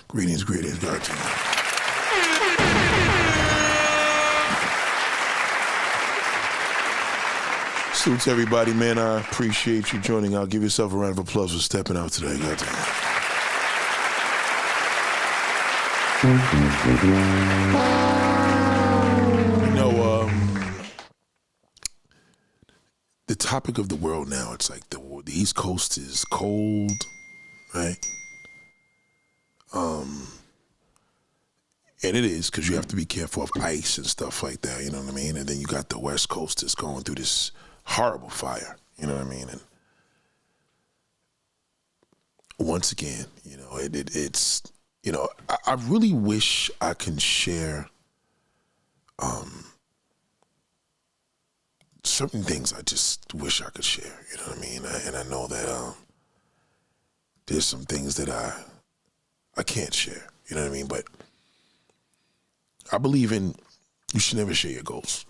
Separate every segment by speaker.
Speaker 1: Greetings, God to you. Salute to everybody, man. I appreciate you joining. I'll give yourself a round of applause for stepping out today. God to you. You know, the topic of the world now, it's like the East Coast is cold, right? And it is, because you have to be careful of ice and stuff like that, you know what I mean? And then you got the West Coast that's going through this horrible fire, you know what I mean? And once again, you know, it's, you know, I really wish I can share certain things I just wish I could share, you know what I mean? And I know that there's some things that I can't share, you know what I mean? But I believe in you should never share your goals.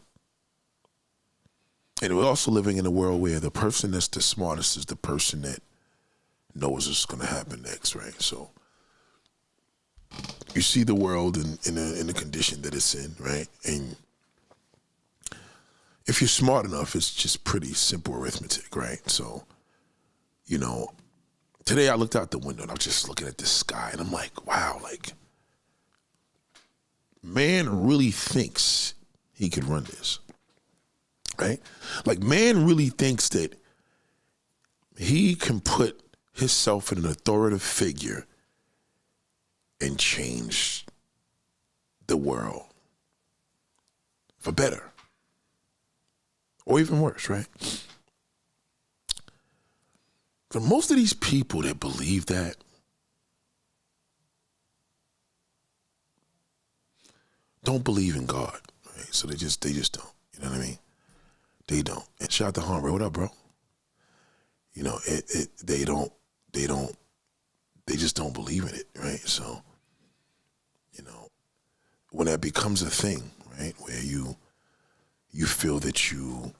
Speaker 1: And we're also living in a world where the person that's the smartest is the person that knows what's going to happen next, right? So you see the world in the condition that it's in, right? And if you're smart enough, it's just pretty simple arithmetic, right? So, you know, today I looked out the window and I was just looking at the sky and I'm like, wow, like, man really thinks he could run this, right? Like, man really thinks that he can put himself in an authoritative figure and change the world for better or even worse, right? But most of these people that believe that, don't believe in God, right? So they just don't, you know what I mean? They don't. And shout out to Humber, what up, bro? You know, they just don't believe in it, right? So, you know, when that becomes a thing, right, where you feel that you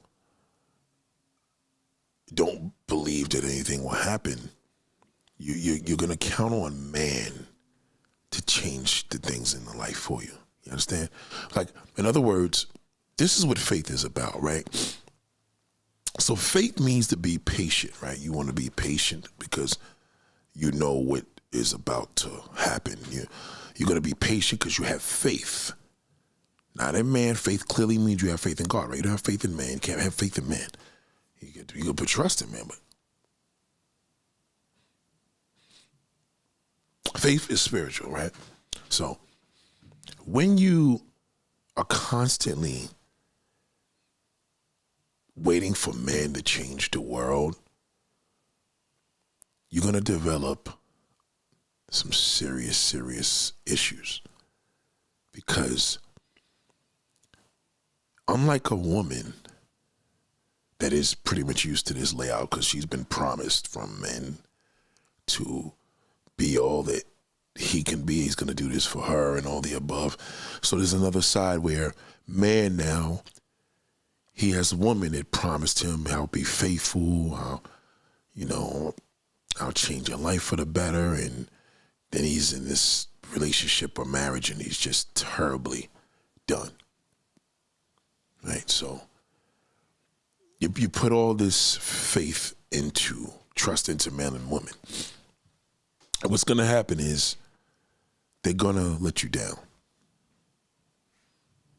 Speaker 1: don't believe that anything will happen, you're gonna count on man to change the things in the life for you. You understand? Like, in other words, this is what faith is about, right? So faith means to be patient, right? You want to be patient because you know what is about to happen. You're going to be patient because you have faith. Not in man. Faith clearly means you have faith in God, right? You don't have faith in man. You can't have faith in man. You can put trust in man, but faith is spiritual, right? So when you are constantly waiting for man to change the world, you're going to develop some serious issues. Because unlike a woman that is pretty much used to this layout because she's been promised from men to be all that he can be, he's going to do this for her and all the above. So there's another side where man now, he has a woman that promised him, I'll be faithful, I'll change your life for the better. And then he's in this relationship or marriage and he's just terribly done. Right? So you put all this faith into, trust into men and women. And what's going to happen is they're going to let you down.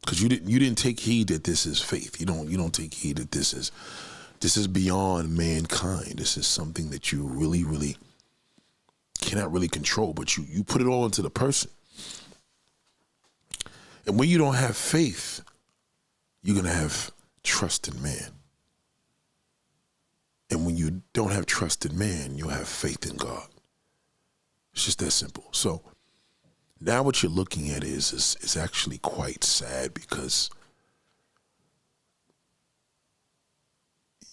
Speaker 1: Because you didn't take heed that this is faith. You don't take heed that this is beyond mankind. This is something that you really cannot really control, but you put it all into the person. And when you don't have faith, you're gonna have trust in man. And when you don't have trust in man, you'll have faith in God. It's just that simple. So now what you're looking at is actually quite sad, because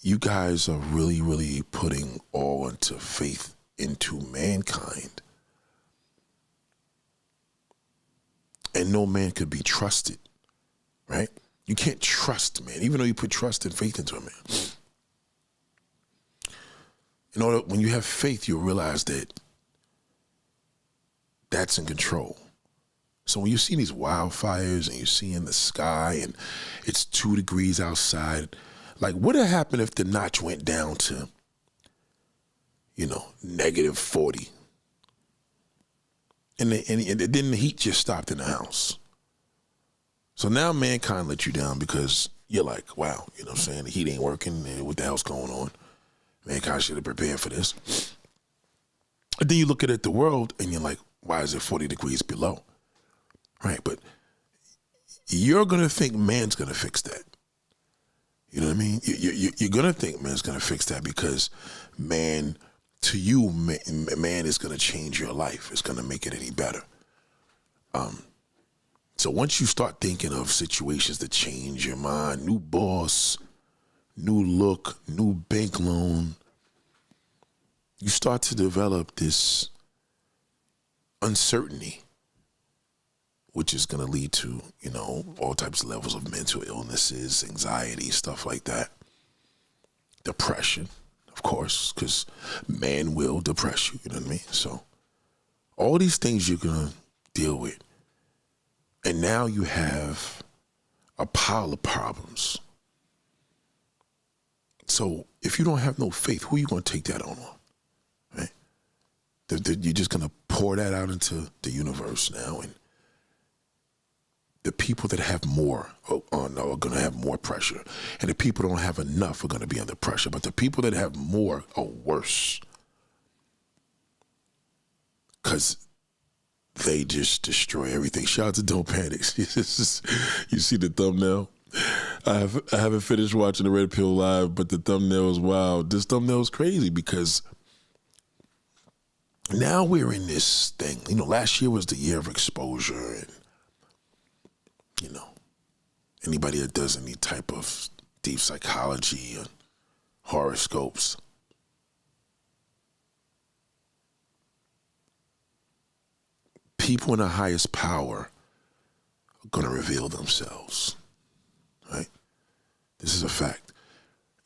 Speaker 1: you guys are really putting all into faith into mankind. And no man could be trusted, right? You can't trust man, even though you put trust and faith into a man. When you have faith, you'll realize that that's in control. So when you see these wildfires and you see in the sky and it's 2 degrees outside, like what would happen if the notch went down to, -40? And then the heat just stopped in the house. So now mankind let you down because you're like, wow, you know what I'm saying? The heat ain't working. What the hell's going on? Mankind should have prepared for this. And then you look at the world and you're like, why is it 40 degrees below? Right, but you're going to think man's going to fix that. You know what I mean? You're going to think man's going to fix that because man, to you, man is going to change your life. It's going to make it any better. So once you start thinking of situations that change your mind, new boss, new look, new bank loan, you start to develop this uncertainty, which is going to lead to, all types of levels of mental illnesses, anxiety, stuff like that. Depression, of course, because man will depress you, you know what I mean? So all these things you're going to deal with. And now you have a pile of problems. So if you don't have no faith, who are you going to take that on? Right? You're just going to pour that out into the universe now. And the people that have more are going to have more pressure. And the people that don't have enough are going to be under pressure. But the people that have more are worse. Because they just destroy everything. Shout out to Don't Panic. You see the thumbnail? I haven't finished watching the Red Pill Live, but the thumbnail is wild. This thumbnail is crazy because now we're in this thing. Last year was the year of exposure and, anybody that does any type of deep psychology or horoscopes, people in the highest power are going to reveal themselves, right? This is a fact.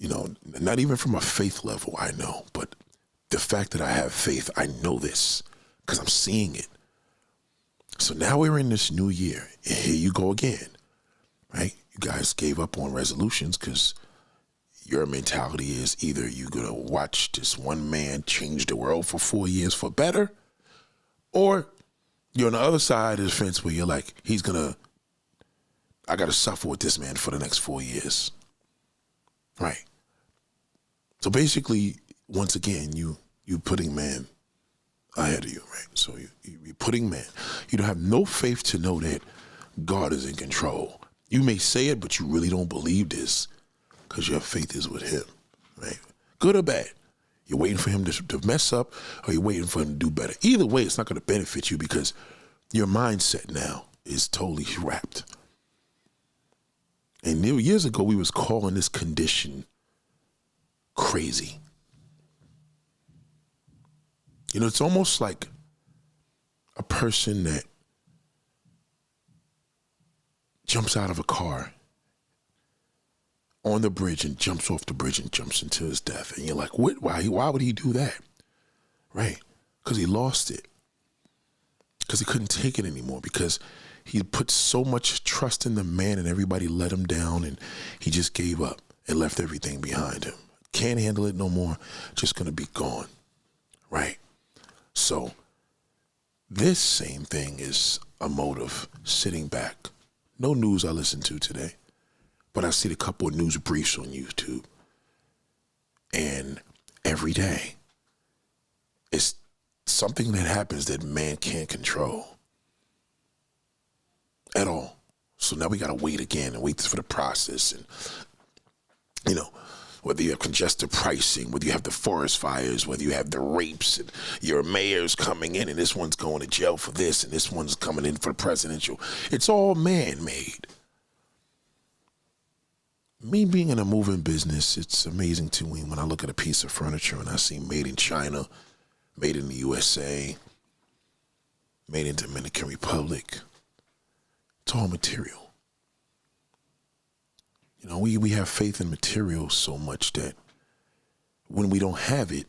Speaker 1: Not even from a faith level, I know, but the fact that I have faith, I know this because I'm seeing it. So now we're in this new year, and here you go again, right? You guys gave up on resolutions because your mentality is either you're going to watch this one man change the world for 4 years for better, or you're on the other side of the fence where you're like, I got to suffer with this man for the next 4 years. Right. So basically, once again, you putting man ahead of you, right? So you're putting man. You don't have no faith to know that God is in control. You may say it, but you really don't believe this because your faith is with him, right? Good or bad. You're waiting for him to mess up or you're waiting for him to do better. Either way, it's not going to benefit you because your mindset now is totally wrapped. And years ago, we was calling this condition crazy. It's almost like a person that jumps out of a car on the bridge and jumps off the bridge and jumps into his death. And you're like, what? Why would he do that? Right? Because he lost it. Because he couldn't take it anymore. Because he put so much trust in the man and everybody let him down and he just gave up and left everything behind him. Can't handle it no more. Just going to be gone. Right? So this same thing is a motive, sitting back. No news I listened to today. But I see a couple of news briefs on YouTube. And every day, it's something that happens that man can't control at all. So now we got to wait again and wait for the process. And, whether you have congested pricing, whether you have the forest fires, whether you have the rapes, and your mayor's coming in and this one's going to jail for this and this one's coming in for the presidential. It's all man-made. Me being in a moving business, it's amazing to me when I look at a piece of furniture and I see made in China, made in the USA, made in Dominican Republic. It's all material. We have faith in material so much that when we don't have it,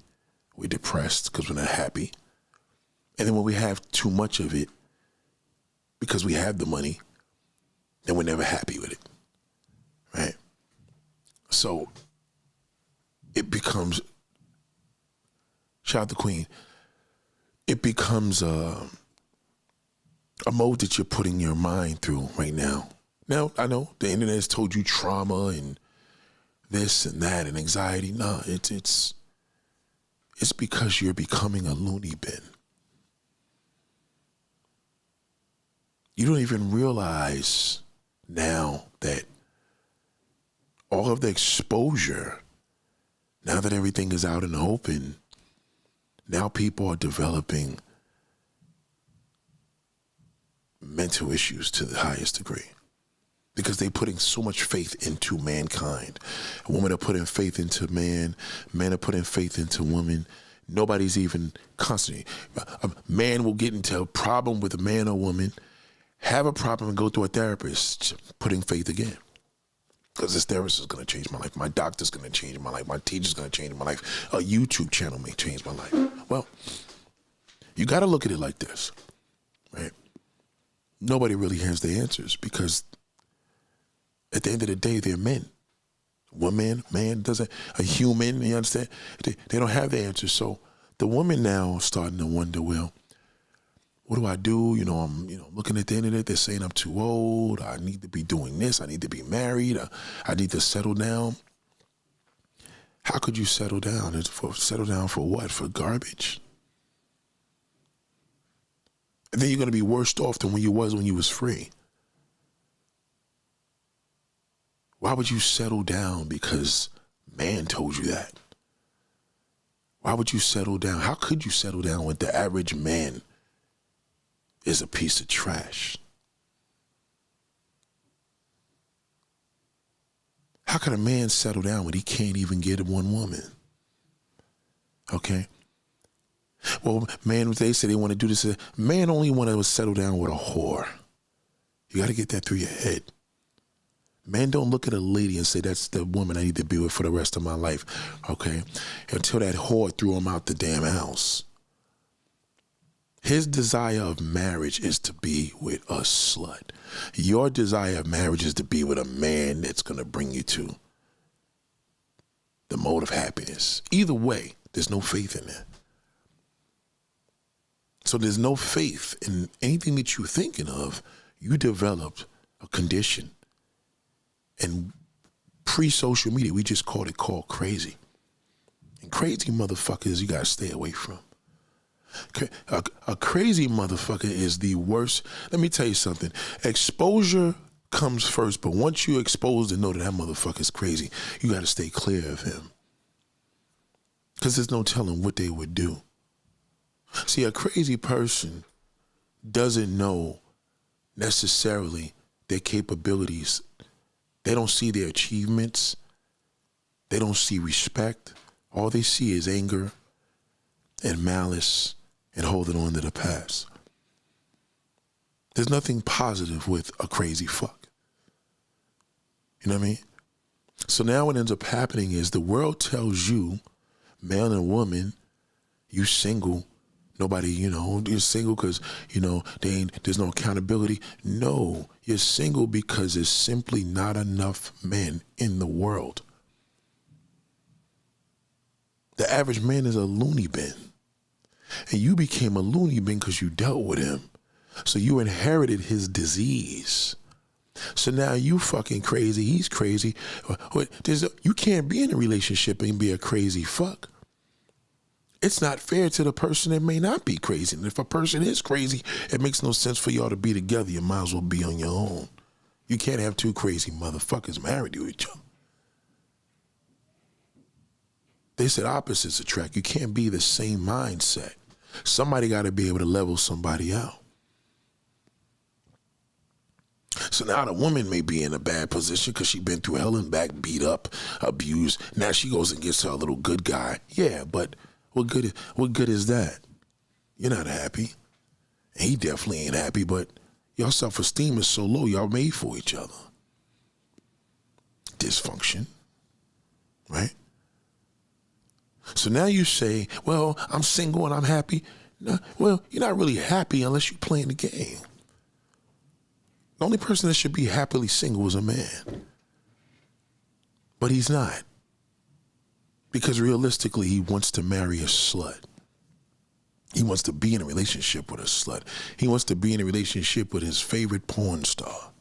Speaker 1: we're depressed because we're not happy. And then when we have too much of it, because we have the money, then we're never happy with it, right? So it becomes, shout out to Queen, it becomes a mode that you're putting your mind through right now. Now, I know the internet has told you trauma and this and that and anxiety. No, it's because you're becoming a loony bin. You don't even realize now that all of the exposure, now that everything is out in the open, now people are developing mental issues to the highest degree because they're putting so much faith into mankind. Women are putting faith into man. Men are putting faith into women. Nobody's even constantly. A man will get into a problem with a man or woman, have a problem and go to a therapist, putting faith again. Because this therapist is going to change my life. My doctor's going to change my life. My teacher's going to change my life. A YouTube channel may change my life. Well, you got to look at it like this, right? Nobody really has the answers because at the end of the day, they're men. Woman, man doesn't, a human, you understand? They don't have the answers. So the woman now is starting to wonder, well, what do I do? I'm looking at the internet. They're saying I'm too old. I need to be doing this. I need to be married. I need to settle down. How could you settle down? Settle down for what? For garbage? And then you're going to be worse off than when you was free. Why would you settle down because man told you that? Why would you settle down? How could you settle down when the average man is a piece of trash? How can a man settle down when he can't even get one woman? Okay. Well, man, they say they want to do this. Man only want to settle down with a whore. You got to get that through your head. Man don't look at a lady and say, that's the woman I need to be with for the rest of my life. Okay. Until that whore threw him out the damn house. His desire of marriage is to be with a slut. Your desire of marriage is to be with a man that's going to bring you to the mode of happiness. Either way, there's no faith in that. So there's no faith in anything that you're thinking of. You developed a condition. And pre-social media, we just called crazy. And crazy motherfuckers you got to stay away from. A crazy motherfucker is the worst. Let me tell you something. Exposure comes first, but once you're exposed and know that motherfucker's crazy, you got to stay clear of him. Because there's no telling what they would do. See, a crazy person doesn't know necessarily their capabilities. They don't see their achievements. They don't see respect. All they see is anger and malice and holding on to the past. There's nothing positive with a crazy fuck. You know what I mean? So now what ends up happening is the world tells you, man and woman, you single, nobody, you're single because, there's no accountability. No, you're single because there's simply not enough men in the world. The average man is a loony bin. And you became a loony bin because you dealt with him. So you inherited his disease. So now you fucking crazy, he's crazy. You can't be in a relationship and be a crazy fuck. It's not fair to the person that may not be crazy. And if a person is crazy, it makes no sense for y'all to be together. You might as well be on your own. You can't have two crazy motherfuckers married to each other. They said opposites attract. You can't be the same mindset. Somebody got to be able to level somebody out. So now the woman may be in a bad position because she's been through hell and back, beat up, abused. Now she goes and gets her little good guy. Yeah, but what good is that? You're not happy. He definitely ain't happy, but your self-esteem is so low, y'all made for each other. Dysfunction, right? So now you say, well, I'm single and I'm happy. No, well, you're not really happy unless you're playing the game. The only person that should be happily single is a man. But he's not. Because realistically, he wants to marry a slut. He wants to be in a relationship with a slut. He wants to be in a relationship with his favorite porn star.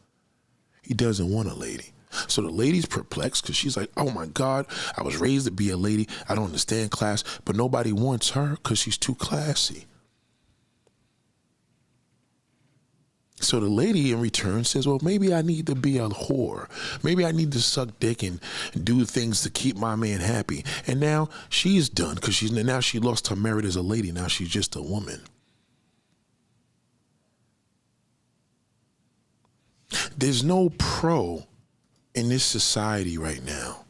Speaker 1: He doesn't want a lady. So the lady's perplexed because she's like, oh my God, I was raised to be a lady. I don't understand class, but nobody wants her because she's too classy. So the lady in return says, well, maybe I need to be a whore. Maybe I need to suck dick and do things to keep my man happy. And now she's done because now she lost her merit as a lady. Now she's just a woman. There's no pro in this society right now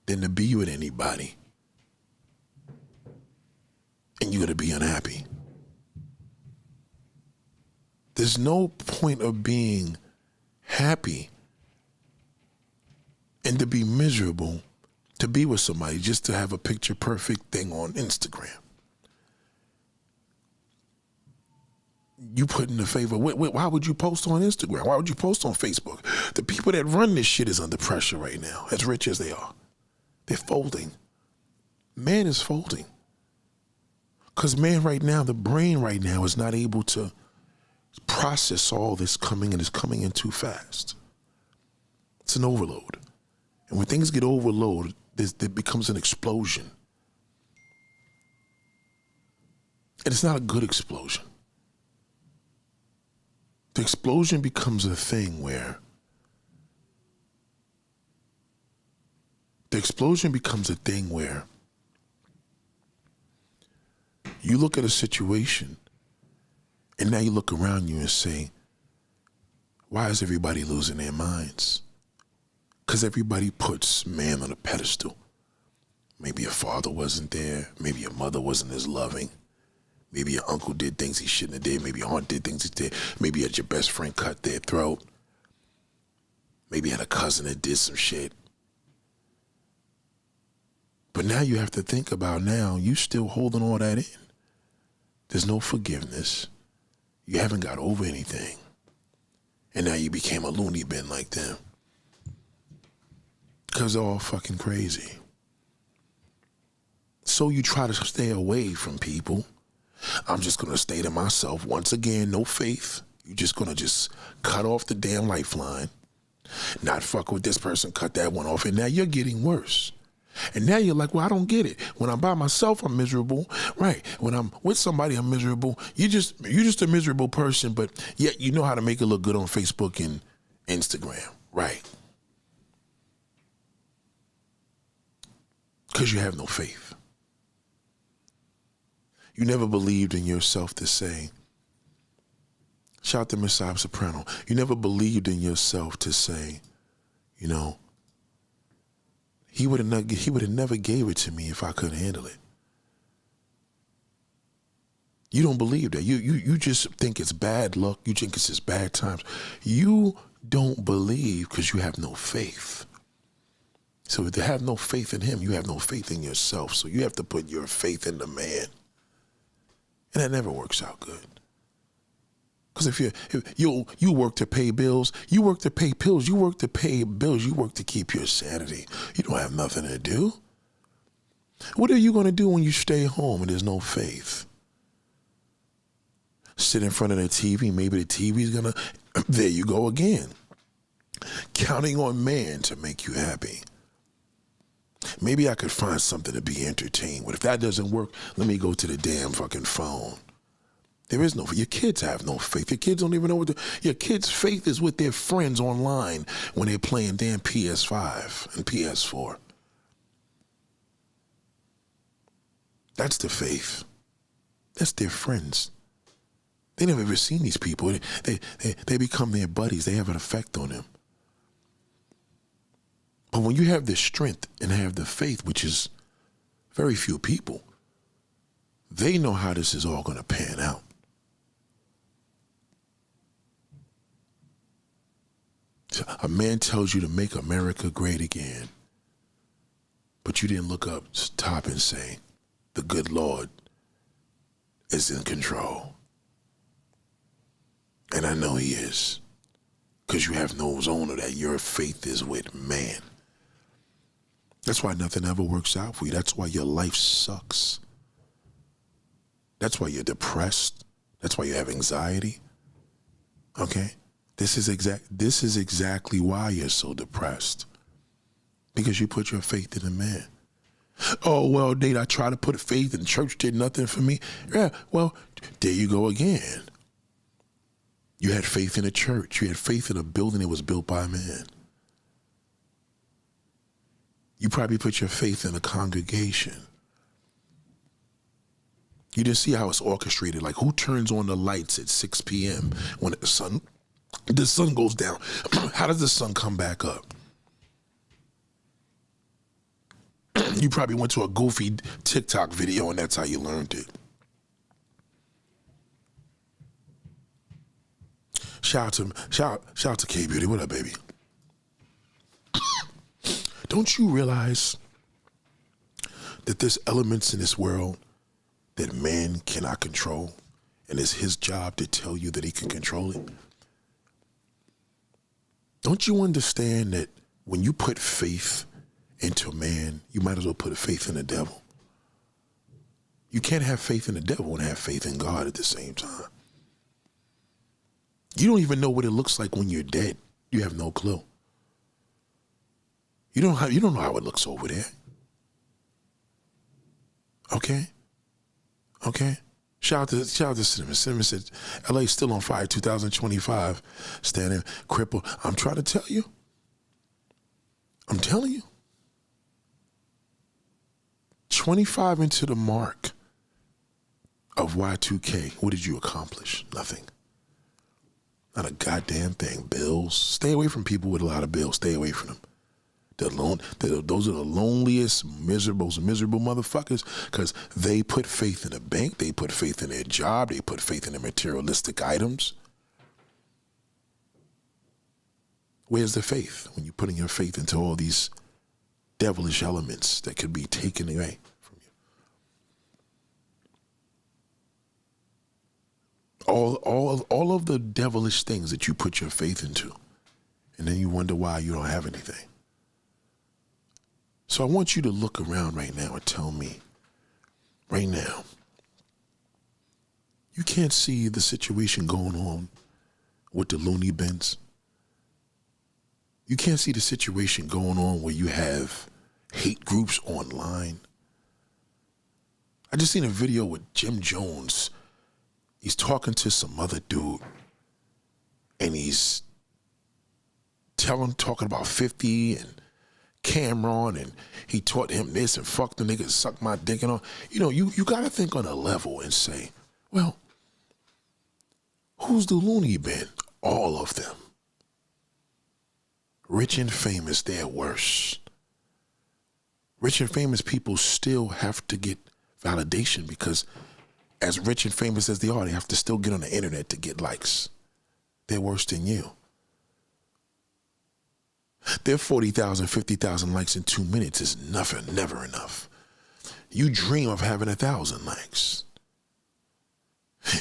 Speaker 1: than to be with anybody and you're going to be unhappy. There's no point of being happy and to be miserable to be with somebody just to have a picture perfect thing on Instagram. You put in the favor, why would you post on Instagram? Why would you post on Facebook? The people that run this shit is under pressure right now, as rich as they are. They're folding. Man is folding. Because man right now, the brain right now is not able to process all this coming, and it's coming in too fast. It's an overload. And when things get overloaded, there becomes an explosion. And it's not a good explosion. The explosion becomes a thing where you look at a situation and now you look around you and say, why is everybody losing their minds? Because everybody puts man on a pedestal. Maybe your father wasn't there. Maybe your mother wasn't as loving. Maybe your uncle did things he shouldn't have did. Maybe your aunt did things he did. Maybe you had your best friend cut their throat. Maybe you had a cousin that did some shit. But now you have to think about now, you still holding all that in. There's no forgiveness. You haven't got over anything. And now you became a loony bin like them. Because they're all fucking crazy. So you try to stay away from people. I'm just going to stay to myself. Once again, no faith. You're just going to just cut off the damn lifeline. Not fuck with this person, cut that one off. And now you're getting worse. And now you're like, well, I don't get it. When I'm by myself, I'm miserable. Right. When I'm with somebody, I'm miserable. You're just a miserable person, but yet you know how to make it look good on Facebook and Instagram. Right. Because you have no faith. You never believed in yourself to say, shout out to Miss Sob Soprano. You never believed in yourself to say, you know, he would have never gave it to me if I couldn't handle it. You don't believe that. You just think it's bad luck. You think it's just bad times. You don't believe because you have no faith. So if you have no faith in him, you have no faith in yourself. So you have to put your faith in the man. And that never works out good. Because if you work to pay bills, you work to pay pills, you work to pay bills, you work to keep your sanity. You don't have nothing to do. What are you going to do when you stay home and there's no faith? Sit in front of the TV, maybe the TV's going to, there you go again. Counting on man to make you happy. Maybe I could find something to be entertained with. If that doesn't work, let me go to the damn fucking phone. There is no, your kids have no faith. Your kids don't even know what your kids' faith is with their friends online when they're playing damn PS5 and PS4. That's the faith. That's their friends. They never ever seen these people. They become their buddies. They have an effect on them. But when you have the strength and have the faith, which is very few people, they know how this is all going to pan out. So a man tells you to make America great again, but you didn't look up top and say, the good Lord is in control. And I know he is. Because you have no owner that your faith is with man. That's why nothing ever works out for you. That's why your life sucks. That's why you're depressed. That's why you have anxiety. Okay? This is exactly why you're so depressed. Because you put your faith in a man. Oh, well, Nate, I tried to put faith in church, did nothing for me. Yeah, well, there you go again. You had faith in a church. You had faith in a building that was built by a man. You probably put your faith in a congregation. You didn't see how it's orchestrated. Like, who turns on the lights at 6 p.m. when the sun goes down? How does the sun come back up? You probably went to a goofy TikTok video and that's how you learned it. Shout out to K-Beauty. What up, baby? Don't you realize that there's elements in this world that man cannot control, and it's his job to tell you that he can control it? Don't you understand that when you put faith into man, you might as well put faith in the devil? You can't have faith in the devil and have faith in God at the same time. You don't even know what it looks like when you're dead. You have no clue. You don't know how it looks over there. Okay? Shout out to Cinnamon. Cinnamon said, LA still on fire, 2025. Standing crippled. I'm trying to tell you. I'm telling you. 25 into the mark of Y2K. What did you accomplish? Nothing. Not a goddamn thing. Bills. Stay away from people with a lot of bills. Stay away from them. Those are the loneliest, miserable motherfuckers, because they put faith in a bank. They put faith in their job. They put faith in their materialistic items. Where's the faith when you're putting your faith into all these devilish elements that could be taken away from you? All of the devilish things that you put your faith into, and then you wonder why you don't have anything. So I want you to look around right now and tell me, right now, you can't see the situation going on with the Looney bins. You can't see the situation going on where you have hate groups online. I just seen a video with Jim Jones. He's talking to some other dude, and he's talking about 50 and Cameron, and he taught him this and fuck the niggas, suck my dick and all. You know, you got to think on a level and say, well, who's the Looney bin? All of them. Rich and famous, they're worse. Rich and famous people still have to get validation because as rich and famous as they are, they have to still get on the internet to get likes. They're worse than you. Their 40,000, 50,000 likes in 2 minutes is nothing, never enough. You dream of having 1,000 likes.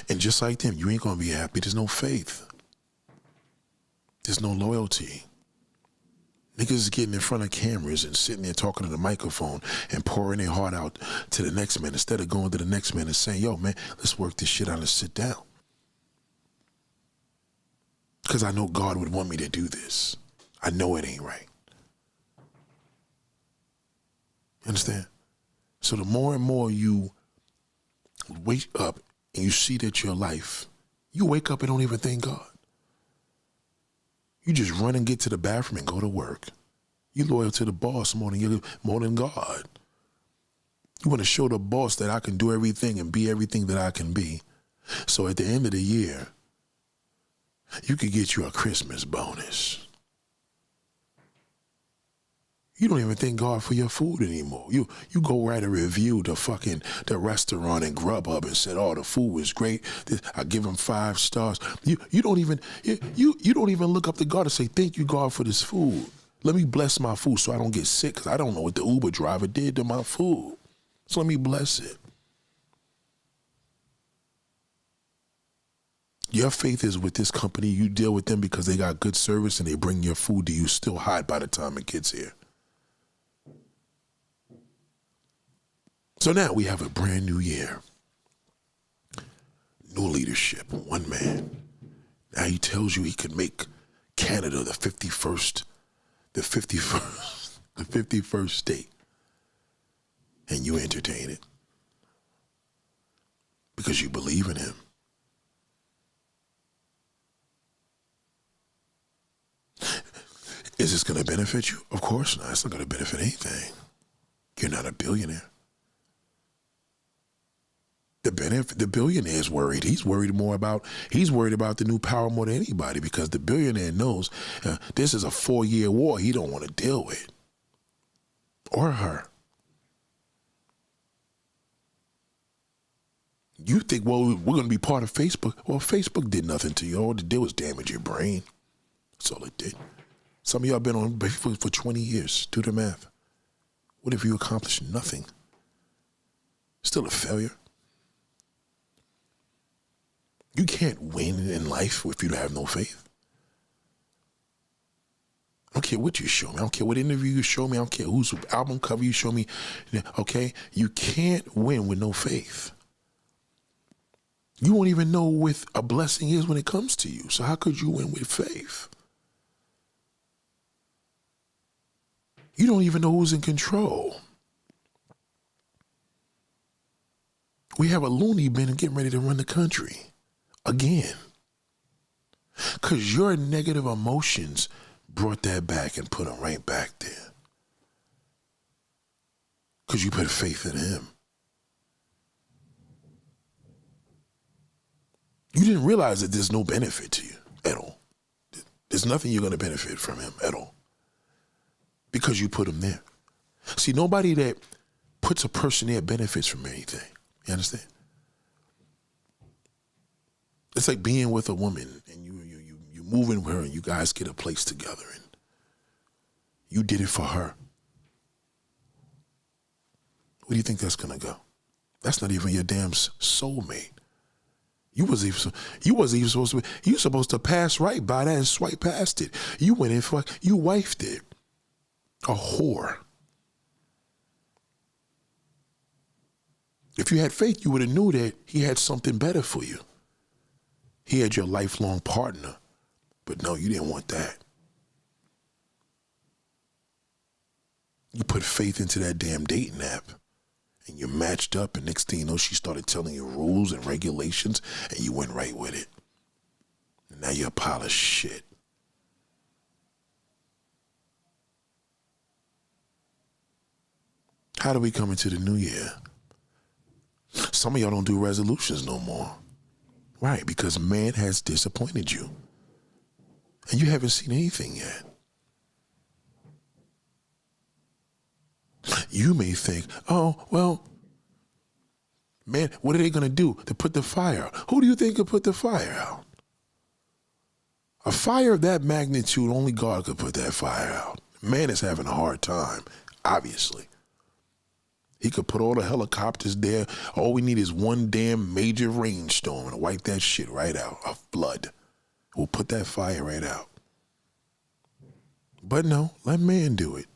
Speaker 1: And just like them, you ain't gonna be happy. There's no faith. There's no loyalty. Niggas is getting in front of cameras and sitting there talking to the microphone and pouring their heart out to the next man instead of going to the next man and saying, yo, man, let's work this shit out and sit down. Because I know God would want me to do this. I know it ain't right. Understand? So the more and more you wake up and you see that your life, you wake up and don't even thank God. You just run and get to the bathroom and go to work. You loyal to the boss more than God. You want to show the boss that I can do everything and be everything that I can be. So at the end of the year, you could get you a Christmas bonus. You don't even thank God for your food anymore. You go write a review to the restaurant and Grubhub and said, oh, the food was great. I give them 5 stars. You don't even look up to God and say, thank you, God, for this food. Let me bless my food so I don't get sick because I don't know what the Uber driver did to my food. So let me bless it. Your faith is with this company. You deal with them because they got good service and they bring your food to you still hot by the time it gets here. So now we have a brand new year. New leadership, one man. Now he tells you he could make Canada the 51st state. And you entertain it. Because you believe in him. Is this going to benefit you? Of course not. It's not going to benefit anything. You're not a billionaire. The billionaire is worried. He's worried about the new power more than anybody, because the billionaire knows this is a 4-year war he don't want to deal with. Or her. You think, well, we're going to be part of Facebook. Well, Facebook did nothing to you. All it did was damage your brain. That's all it did. Some of y'all been on Facebook for 20 years. Do the math. What if you accomplished nothing? Still a failure. You can't win in life if you have no faith. I don't care what you show me. I don't care what interview you show me. I don't care whose album cover you show me. Okay? You can't win with no faith. You won't even know what a blessing is when it comes to you. So how could you win with faith? You don't even know who's in control. We have a Looney bin getting ready to run the country again. Because your negative emotions brought that back and put them right back there. Because you put faith in him. You didn't realize that there's no benefit to you at all. There's nothing you're going to benefit from him at all. Because you put him there. See, nobody that puts a person there benefits from anything. You understand? It's like being with a woman and you move in with her and you guys get a place together and you did it for her. Where do you think that's going to go? That's not even your damn soulmate. You wasn't even supposed to. You were supposed to pass right by that and swipe past it. You went in for. You wifed it. A whore. If you had faith, you would have knew that he had something better for you. He had your lifelong partner, but no, you didn't want that. You put faith into that damn dating app. And you matched up, and next thing you know, she started telling you rules and regulations, and you went right with it. And now you're a pile of shit. How do we come into the new year? Some of y'all don't do resolutions no more. Right, because man has disappointed you. And you haven't seen anything yet. You may think, oh, well, man, what are they going to do to put the fire out? Who do you think could put the fire out? A fire of that magnitude, only God could put that fire out. Man is having a hard time, obviously. He could put all the helicopters there. All we need is one damn major rainstorm and wipe that shit right out. A flood. We'll put that fire right out. But no, let man do it.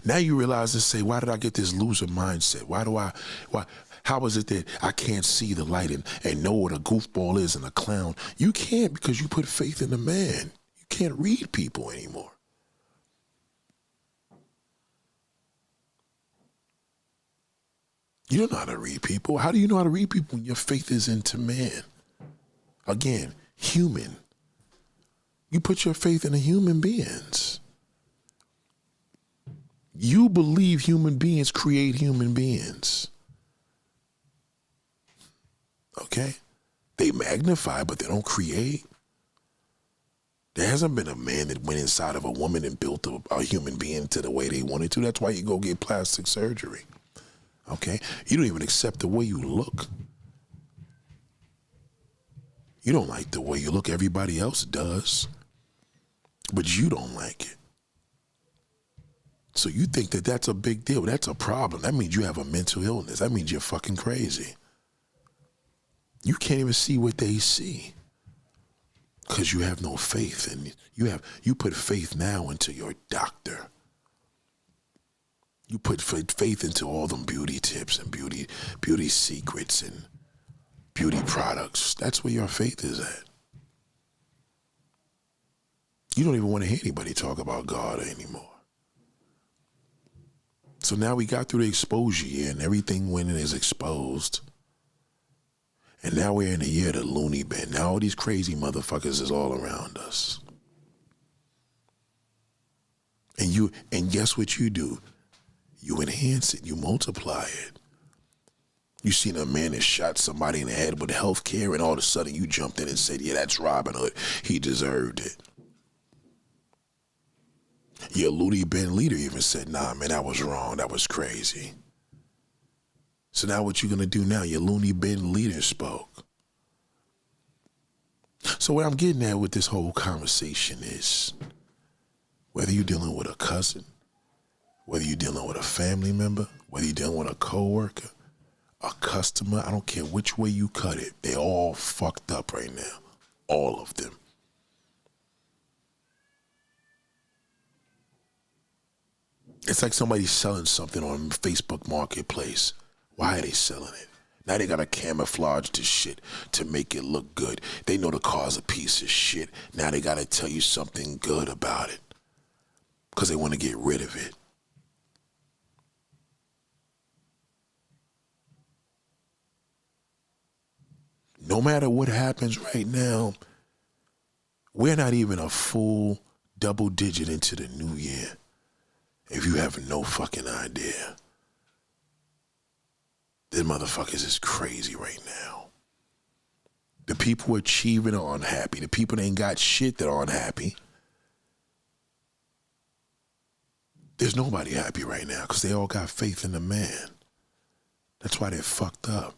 Speaker 1: Now you realize and say, why did I get this loser mindset? How is it that I can't see the light and know what a goofball is and a clown? You can't, because you put faith in the man. You can't read people anymore. You don't know how to read people. How do you know how to read people when your faith is into man? Again, human. You put your faith in the human beings. You believe human beings create human beings. Okay? They magnify, but they don't create. There hasn't been a man that went inside of a woman and built a human being to the way they wanted to. That's why you go get plastic surgery. Okay? You don't even accept the way you look. You don't like the way you look. Everybody else does. But you don't like it. So you think that that's a big deal. That's a problem. That means you have a mental illness. That means you're fucking crazy. You can't even see what they see because you have no faith. And you put faith now into your doctor. You put faith into all them beauty tips and beauty secrets and beauty products. That's where your faith is at. You don't even want to hear anybody talk about God anymore. So now we got through the exposure year and everything went and is exposed. And now we're in the year of the Looney bin. Now all these crazy motherfuckers is all around us. And guess what you do? You enhance it, you multiply it. You seen a man that shot somebody in the head with health care and all of a sudden you jumped in and said, yeah, that's Robin Hood. He deserved it. Your Looney bin leader even said, nah, man, that was wrong. That was crazy. So now what you gonna do now? Your Looney bin leader spoke. So what I'm getting at with this whole conversation is whether you're dealing with a cousin, whether you're dealing with a family member, whether you're dealing with a coworker, a customer, I don't care which way you cut it, they all fucked up right now. All of them. It's like somebody's selling something on Facebook Marketplace. Why are they selling it? Now they gotta camouflage this shit to make it look good. They know the car's a piece of shit. Now they gotta tell you something good about it because they want to get rid of it. No matter what happens right now, we're not even a full double digit into the new year. If you have no fucking idea. These motherfuckers is crazy right now. The people who are achieving are unhappy. The people that ain't got shit that are unhappy. There's nobody happy right now because they all got faith in the man. That's why they're fucked up.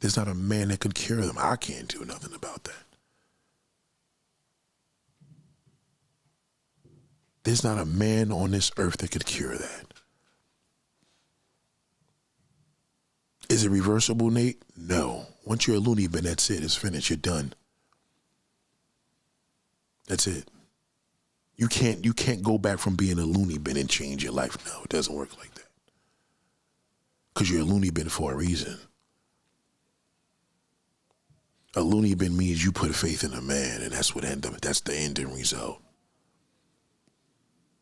Speaker 1: There's not a man that could cure them. I can't do nothing about that. There's not a man on this earth that could cure that. Is it reversible, Nate? No. Once you're a loony bin, that's it. It's finished. You're done. That's it. You can't go back from being a loony bin and change your life. No, it doesn't work like that. Because you're a loony bin for a reason. A loony bin means you put faith in a man, and that's the ending result.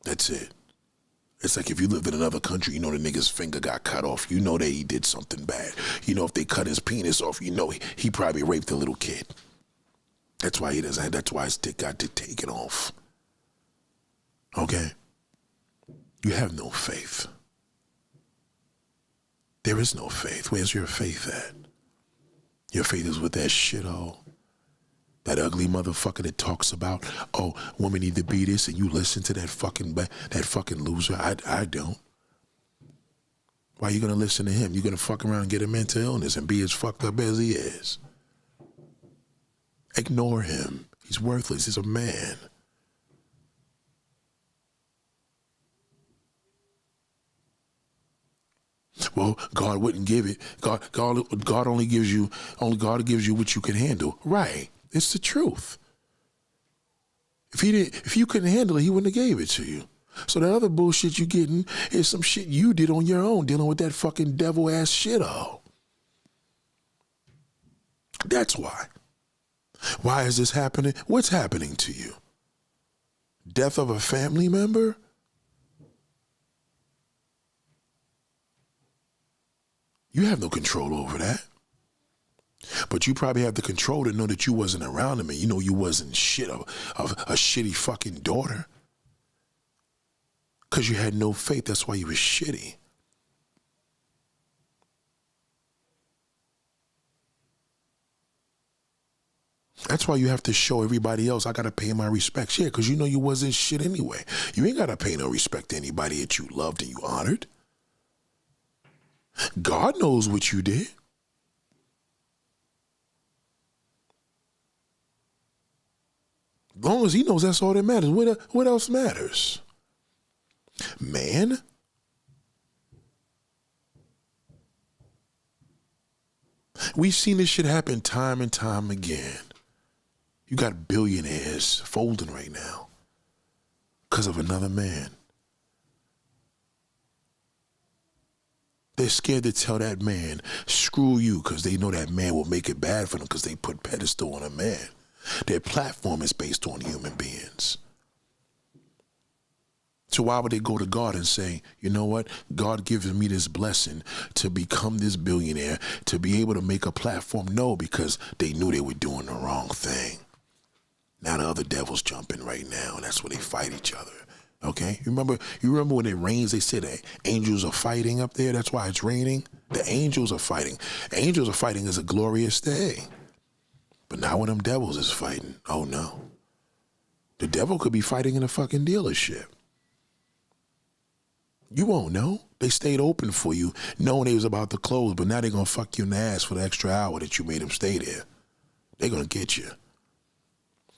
Speaker 1: That's it. It's like if you lived in another country, you know the nigga's finger got cut off. You know that he did something bad. You know if they cut his penis off, you know he probably raped a little kid. That's why that's why his dick got taken off. Okay? You have no faith. There is no faith. Where's your faith at? Your faith is with that shithole. That ugly motherfucker that talks about, oh, women need to be this, and you listen to that fucking loser. I don't. Why are you gonna listen to him? You're gonna fuck around and get a mental illness and be as fucked up as he is. Ignore him. He's worthless. He's a man. Well, God wouldn't give it. God only gives you what you can handle. Right. It's the truth. If you couldn't handle it, he wouldn't have gave it to you. So the other bullshit you getting is some shit you did on your own, dealing with that fucking devil ass shit all. That's why. Why is this happening? What's happening to you? Death of a family member? You have no control over that. But you probably have the control to know that you wasn't around him and you know you wasn't shit of a shitty fucking daughter. Because you had no faith. That's why you was shitty. That's why you have to show everybody else, I got to pay my respects. Yeah, because you know you wasn't shit anyway. You ain't got to pay no respect to anybody that you loved and you honored. God knows what you did. As long as he knows, that's all that matters. What else matters? Man? We've seen this shit happen time and time again. You got billionaires folding right now because of another man. They're scared to tell that man, screw you, because they know that man will make it bad for them because they put pedestal on a man. Their platform is based on human beings. So why would they go to God and say, you know what? God gives me this blessing to become this billionaire, to be able to make a platform? No, because they knew they were doing the wrong thing. Now the other devils jumping right now, and that's where they fight each other. Okay? You remember when it rains, they said that angels are fighting up there? That's why it's raining. The angels are fighting. Angels are fighting is a glorious day. But now when them devils is fighting, oh no. The devil could be fighting in a fucking dealership. You won't know. They stayed open for you, knowing they was about to close, but now they're going to fuck you in the ass for the extra hour that you made them stay there. They're going to get you.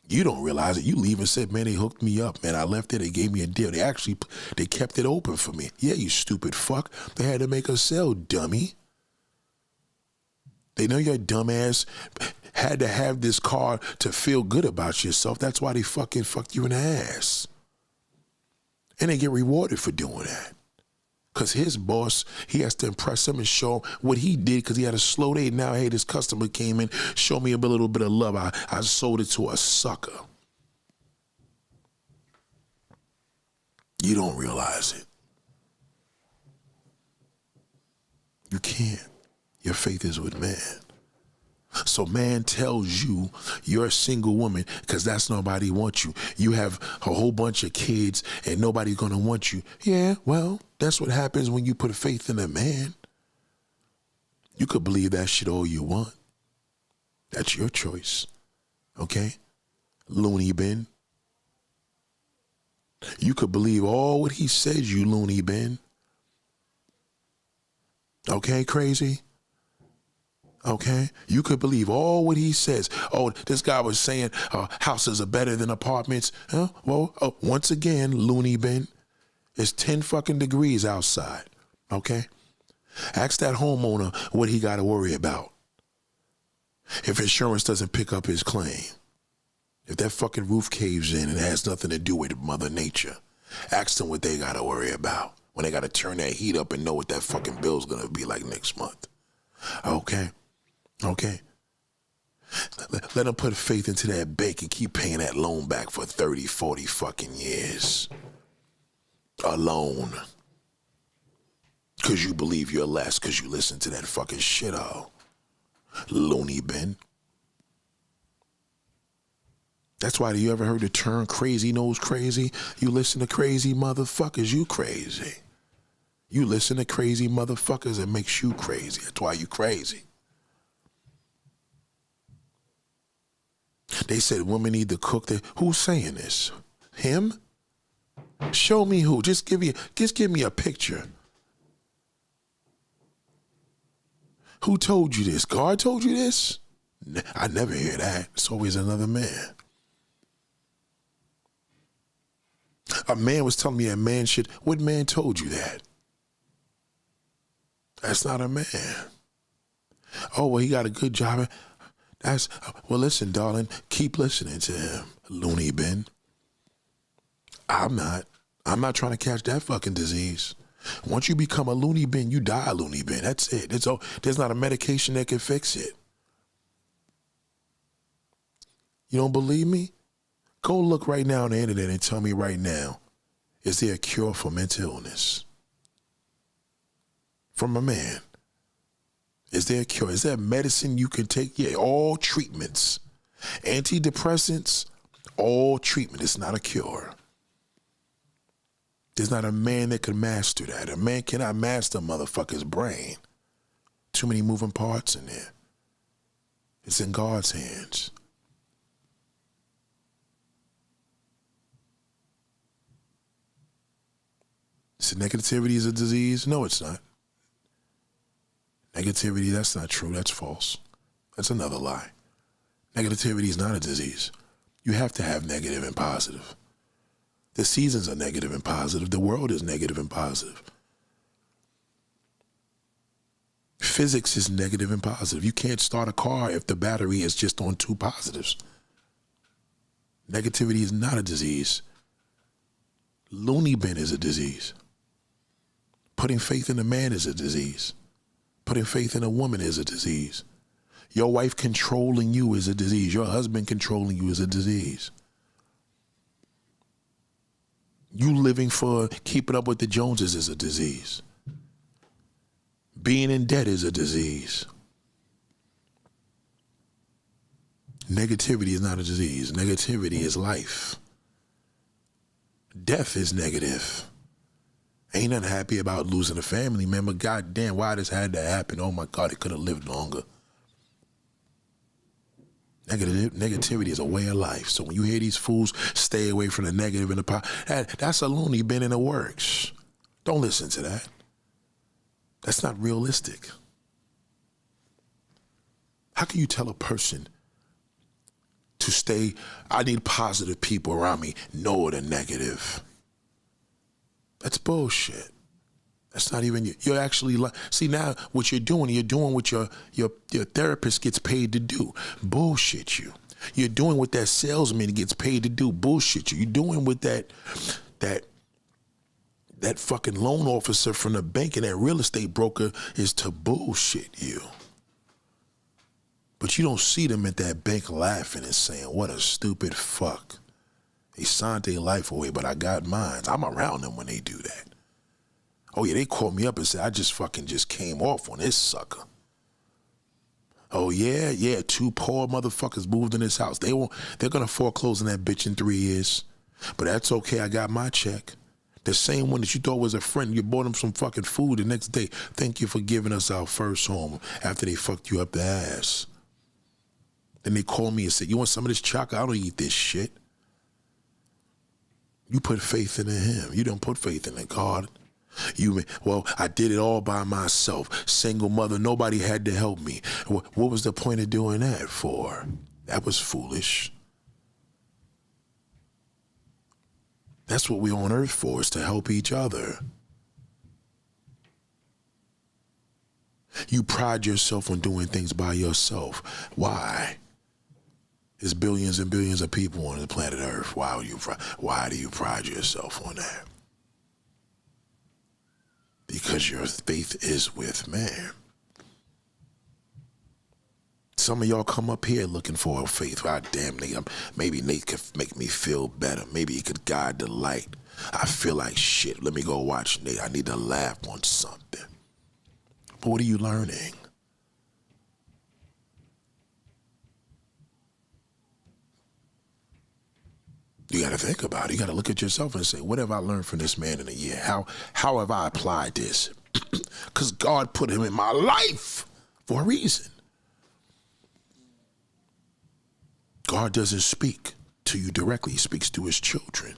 Speaker 1: You don't realize it. You leave and said, man, they hooked me up, man. I left there. They gave me a deal. They kept it open for me. Yeah, you stupid fuck. They had to make a sale, dummy. They know your dumb ass had to have this car to feel good about yourself. That's why they fucking fucked you in the ass. And they get rewarded for doing that. Because his boss, he has to impress him and show him what he did because he had a slow day. Now, hey, this customer came in, showed me a little bit of love. I sold it to a sucker. You don't realize it. You can't. Your faith is with man. So man tells you you're a single woman because that's nobody wants you. You have a whole bunch of kids and nobody's going to want you. Yeah, well, that's what happens when you put faith in a man. You could believe that shit all you want. That's your choice. Okay? Looney bin. You could believe all what he says, you loony bin. Okay, crazy? Okay, you could believe all what he says. Oh, this guy was saying houses are better than apartments. Huh? Well, once again, loony bin, it's 10 fucking degrees outside. Okay, ask that homeowner what he got to worry about if insurance doesn't pick up his claim. If that fucking roof caves in and has nothing to do with Mother Nature, ask them what they got to worry about when they got to turn that heat up and know what that fucking bill's gonna be like next month. Okay. Okay. Let them put faith into that bank and keep paying that loan back for 30, 40 fucking years. Alone. Because you believe you're less because you listen to that fucking shit all. Looney bin. That's why, you ever heard the term crazy knows crazy? You listen to crazy motherfuckers, you crazy. You listen to crazy motherfuckers, it makes you crazy. That's why you crazy. They said women need to cook. Who's saying this? Him? Show me who. Just give me a picture. Who told you this? God told you this? I never hear that. It's always another man. A man was telling me a man should. What man told you that? That's not a man. Oh, well, he got a good job. Well, listen, darling, keep listening to him, loony bin. I'm not trying to catch that fucking disease. Once you become a loony bin, you die a loony bin. That's it. There's not a medication that can fix it. You don't believe me? Go look right now on the internet and tell me right now, is there a cure for mental illness? From a man. Is there a cure? Is there medicine you can take? Yeah, all treatments. Antidepressants, all treatment. It's not a cure. There's not a man that can master that. A man cannot master a motherfucker's brain. Too many moving parts in there. It's in God's hands. So negativity is a disease? No, it's not. Negativity, that's not true. That's false. That's another lie. Negativity is not a disease. You have to have negative and positive. The seasons are negative and positive. The world is negative and positive. Physics is negative and positive. You can't start a car if the battery is just on two positives. Negativity is not a disease. Looney bin is a disease. Putting faith in a man is a disease. Putting faith in a woman is a disease. Your wife controlling you is a disease. Your husband controlling you is a disease. You living for keeping up with the Joneses is a disease. Being in debt is a disease. Negativity is not a disease. Negativity is life. Death is negative. Ain't nothing happy about losing a family member. God damn, why this had to happen? Oh my God, it could have lived longer. Negativity is a way of life. So when you hear these fools, stay away from the negative and the positive. That's a loony bin in the works. Don't listen to that. That's not realistic. How can you tell a person to stay, I need positive people around me, no the negative? That's bullshit. That's not even, you're actually, see now what you're doing what your therapist gets paid to do. Bullshit you. You're doing what that salesman gets paid to do. Bullshit you. You're doing what that fucking loan officer from the bank and that real estate broker is to bullshit you. But you don't see them at that bank laughing and saying, what a stupid fuck. They signed their life away, but I got mine. I'm around them when they do that. Oh yeah, they called me up and said, I just came off on this sucker. Oh yeah, two poor motherfuckers moved in this house. They're gonna foreclose on that bitch in 3 years. But that's okay, I got my check. The same one that you thought was a friend, you bought them some fucking food the next day. Thank you for giving us our first home after they fucked you up the ass. Then they called me and said, you want some of this chocolate? I don't eat this shit. You put faith in him. You don't put faith in the God. Well, I did it all by myself. Single mother, nobody had to help me. What was the point of doing that for? That was foolish. That's what we're on earth for, is to help each other. You pride yourself on doing things by yourself. Why? There's billions and billions of people on the planet Earth. Why do you pride yourself on that? Because your faith is with man. Some of y'all come up here looking for a faith. God damn, maybe Nate could make me feel better. Maybe he could guide the light. I feel like shit. Let me go watch Nate. I need to laugh on something. But what are you learning? You got to think about it. You got to look at yourself and say, what have I learned from this man in a year? How have I applied this? Because God put him in my life for a reason. God doesn't speak to you directly. He speaks to his children.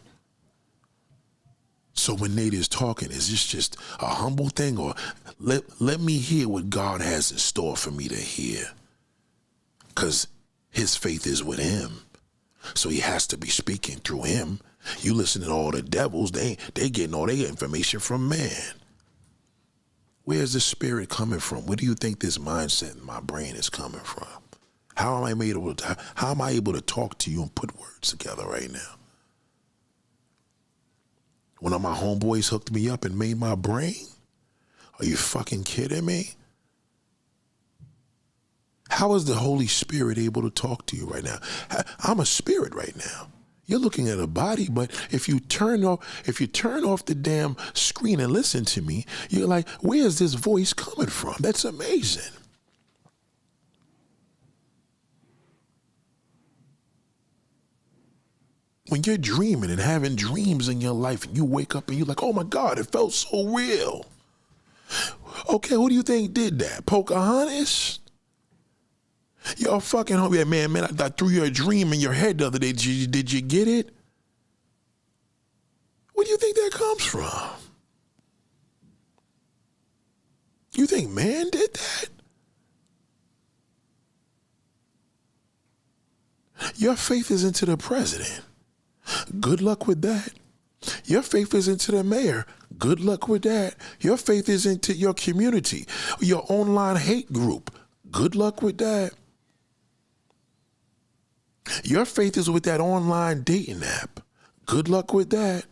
Speaker 1: So when Nate is talking, is this just a humble thing, or let me hear what God has in store for me to hear? Because his faith is with him. So he has to be speaking through him. You listen to all the devils, they getting all their information from man. Where's the spirit coming from? Where do you think this mindset in my brain is coming from? How am I able to talk to you and put words together right now? One of my homeboys hooked me up and made my brain? Are you fucking kidding me? How is the Holy Spirit able to talk to you right now? I'm a spirit right now. You're looking at a body, but if you turn off the damn screen and listen to me, you're like, where's this voice coming from? That's amazing. When you're dreaming and having dreams in your life and you wake up and you're like, oh my God, it felt so real. Okay, who do you think did that? Pocahontas? Y'all fucking home. Yeah, man, I threw you a dream in your head the other day. Did you get it? Where do you think that comes from? You think man did that? Your faith is into the president. Good luck with that. Your faith is into the mayor. Good luck with that. Your faith is into your community, your online hate group. Good luck with that. Your faith is with that online dating app. Good luck with that.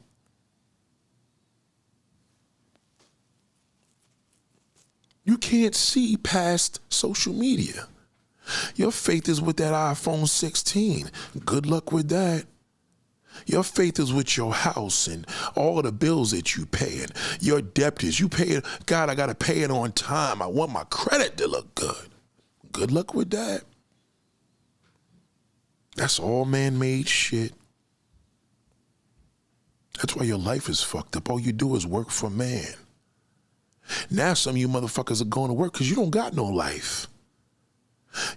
Speaker 1: You can't see past social media. Your faith is with that iPhone 16. Good luck with that. Your faith is with your house and all of the bills that you pay and your debt is. You pay it. God, I got to pay it on time. I want my credit to look good. Good luck with that. That's all man-made shit. That's why your life is fucked up. All you do is work for man. Now some of you motherfuckers are going to work because you don't got no life.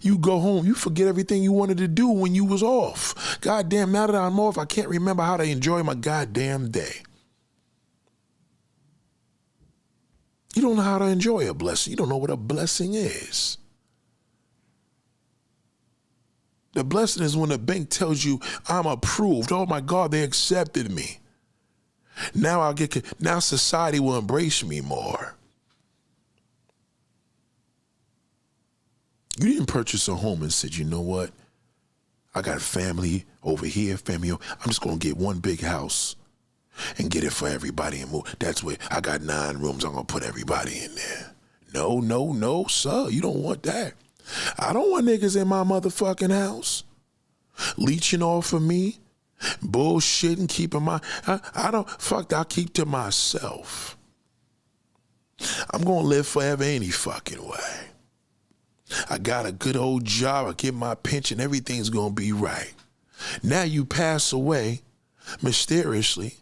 Speaker 1: You go home, you forget everything you wanted to do when you was off. Goddamn, now that I'm off, I can't remember how to enjoy my goddamn day. You don't know how to enjoy a blessing. You don't know what a blessing is. The blessing is when the bank tells you, I'm approved. Oh my God, they accepted me. Now now society will embrace me more. You didn't purchase a home and said, you know what? I got family over here, family over. I'm just going to get one big house and get it for everybody and move. That's where I got 9 rooms. I'm going to put everybody in there. No, no, no, sir. You don't want that. I don't want niggas in my motherfucking house leeching off of me, bullshitting, keeping my, I'll keep to myself. I'm going to live forever any fucking way. I got a good old job. I get my pension. Everything's going to be right. Now you pass away mysteriously,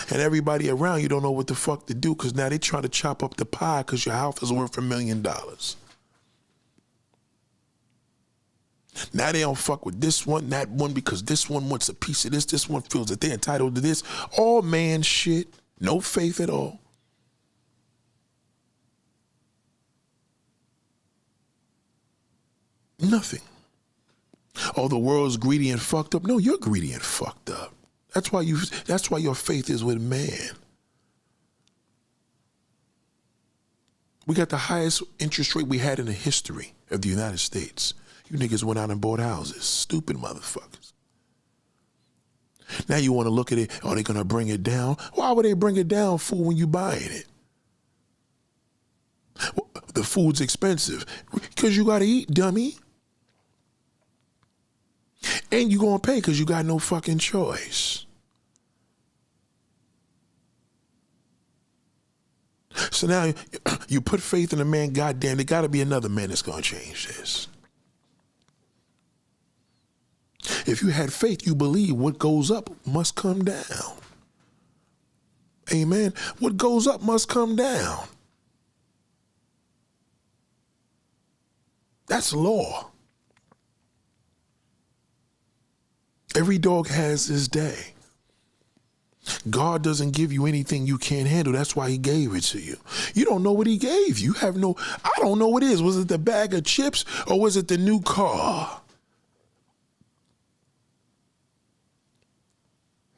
Speaker 1: and everybody around you don't know what the fuck to do because now they trying to chop up the pie because your house is worth $1 million. Now they don't fuck with this one, that one, because this one wants a piece of this. This one feels that they're entitled to this. All man shit. No faith at all. Nothing. Oh, the world's greedy and fucked up. No, you're greedy and fucked up. That's why your faith is with man. We got the highest interest rate we had in the history of the United States. You niggas went out and bought houses. Stupid motherfuckers. Now you want to look at it, are they going to bring it down? Why would they bring it down, fool, when you buying it? The food's expensive. Because you got to eat, dummy. And you going to pay because you got no fucking choice. So now you put faith in a man, goddamn, there got to be another man that's going to change this. If you had faith, you believe what goes up must come down. Amen. What goes up must come down. That's law. Every dog has his day. God doesn't give you anything you can't handle. That's why he gave it to you. You don't know what he gave you. I don't know what it is. Was it the bag of chips or was it the new car?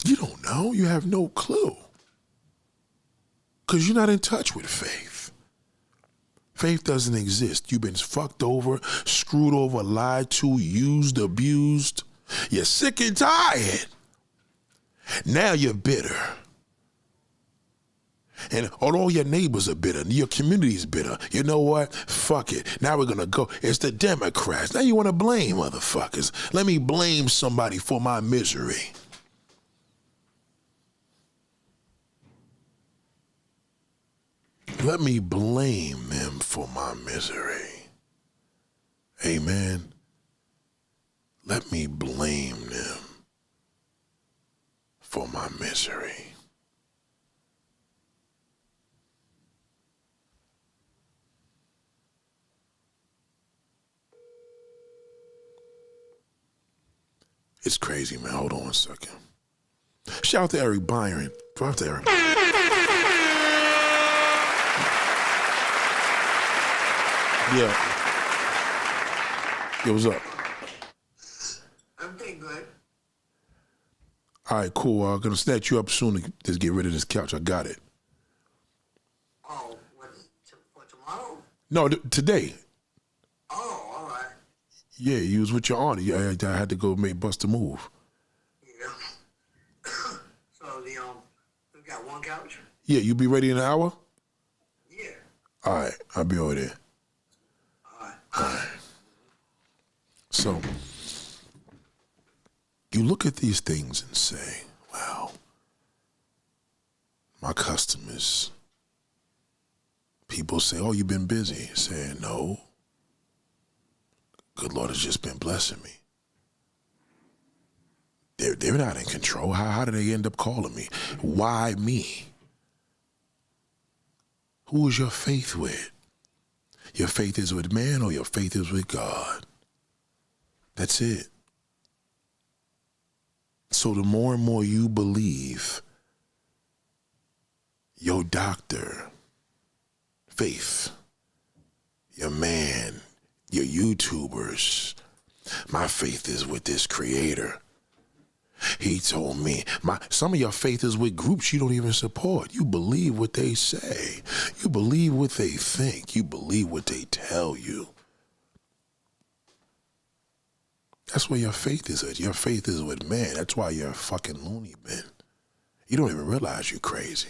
Speaker 1: You don't know. You have no clue. Because you're not in touch with faith. Faith doesn't exist. You've been fucked over, screwed over, lied to, used, abused. You're sick and tired. Now you're bitter. And all your neighbors are bitter. Your community's bitter. You know what? Fuck it. Now we're going to go. It's the Democrats. Now you want to blame motherfuckers. Let me blame somebody for my misery. Let me blame them for my misery. Amen. Let me blame them for my misery. It's crazy, man. Hold on a second. Shout out to Eric Byron. Shout out to Eric. Yeah. Yo, what's up?
Speaker 2: I'm doing good.
Speaker 1: All right, cool. I'm gonna snatch you up soon to just get rid of this couch. I got it.
Speaker 2: Oh, for tomorrow?
Speaker 1: No, today.
Speaker 2: Oh, all right.
Speaker 1: Yeah, you was with your auntie. I had to go bust a move.
Speaker 2: Yeah. So we got one couch?
Speaker 1: Yeah, you be ready in an hour?
Speaker 2: Yeah.
Speaker 1: All right, I'll be over there.
Speaker 2: All right.
Speaker 1: All right. So, you look at these things and say, wow, my customers, people say, oh, you've been busy. Saying, no, good Lord has just been blessing me. They're not in control. How did they end up calling me? Why me? Who is your faith with? Your faith is with man or your faith is with God? That's it. So the more and more you believe your doctor, faith, your man, your YouTubers, my faith is with this creator. He told me, some of your faith is with groups you don't even support. You believe what they say. You believe what they think. You believe what they tell you. That's where your faith is at. Your faith is with man. That's why you're a fucking loony bin. You don't even realize you're crazy.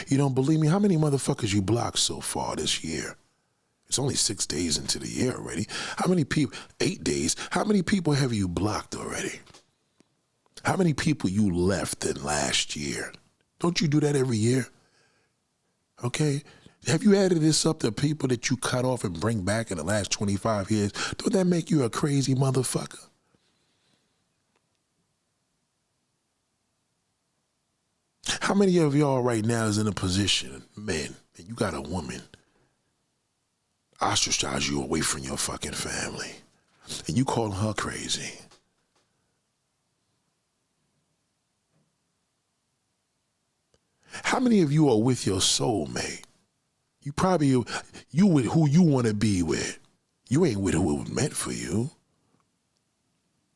Speaker 1: You don't believe me? How many motherfuckers you blocked so far this year? It's only 6 days into the year already. How many people, 8 days, how many people have you blocked already? How many people you left in last year? Don't you do that every year? Okay? Have you added this up to people that you cut off and bring back in the last 25 years? Don't that make you a crazy motherfucker? How many of y'all right now is in a position, men, and you got a woman, ostracize you away from your fucking family, and you calling her crazy? How many of you are with your soulmate? You with who you want to be with. You ain't with who it was meant for you.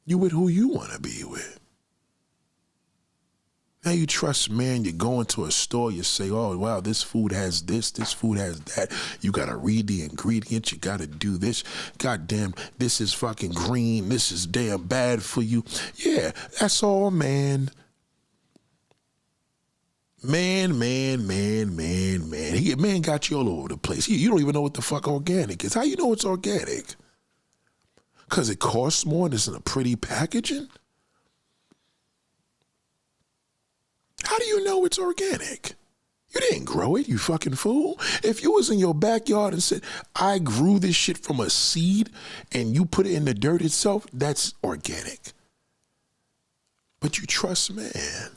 Speaker 1: You with who you want to be with. Now you trust man, you go into a store, you say, oh, wow, this food has this food has that. You got to read the ingredients, you got to do this. Goddamn, this is fucking green, this is damn bad for you. Yeah, that's all, man. Man. Man got you all over the place. You don't even know what the fuck organic is. How you know it's organic? Because it costs more and it's in a pretty packaging? How do you know it's organic? You didn't grow it, you fucking fool. If you was in your backyard and said, I grew this shit from a seed and you put it in the dirt itself, that's organic. But you trust man.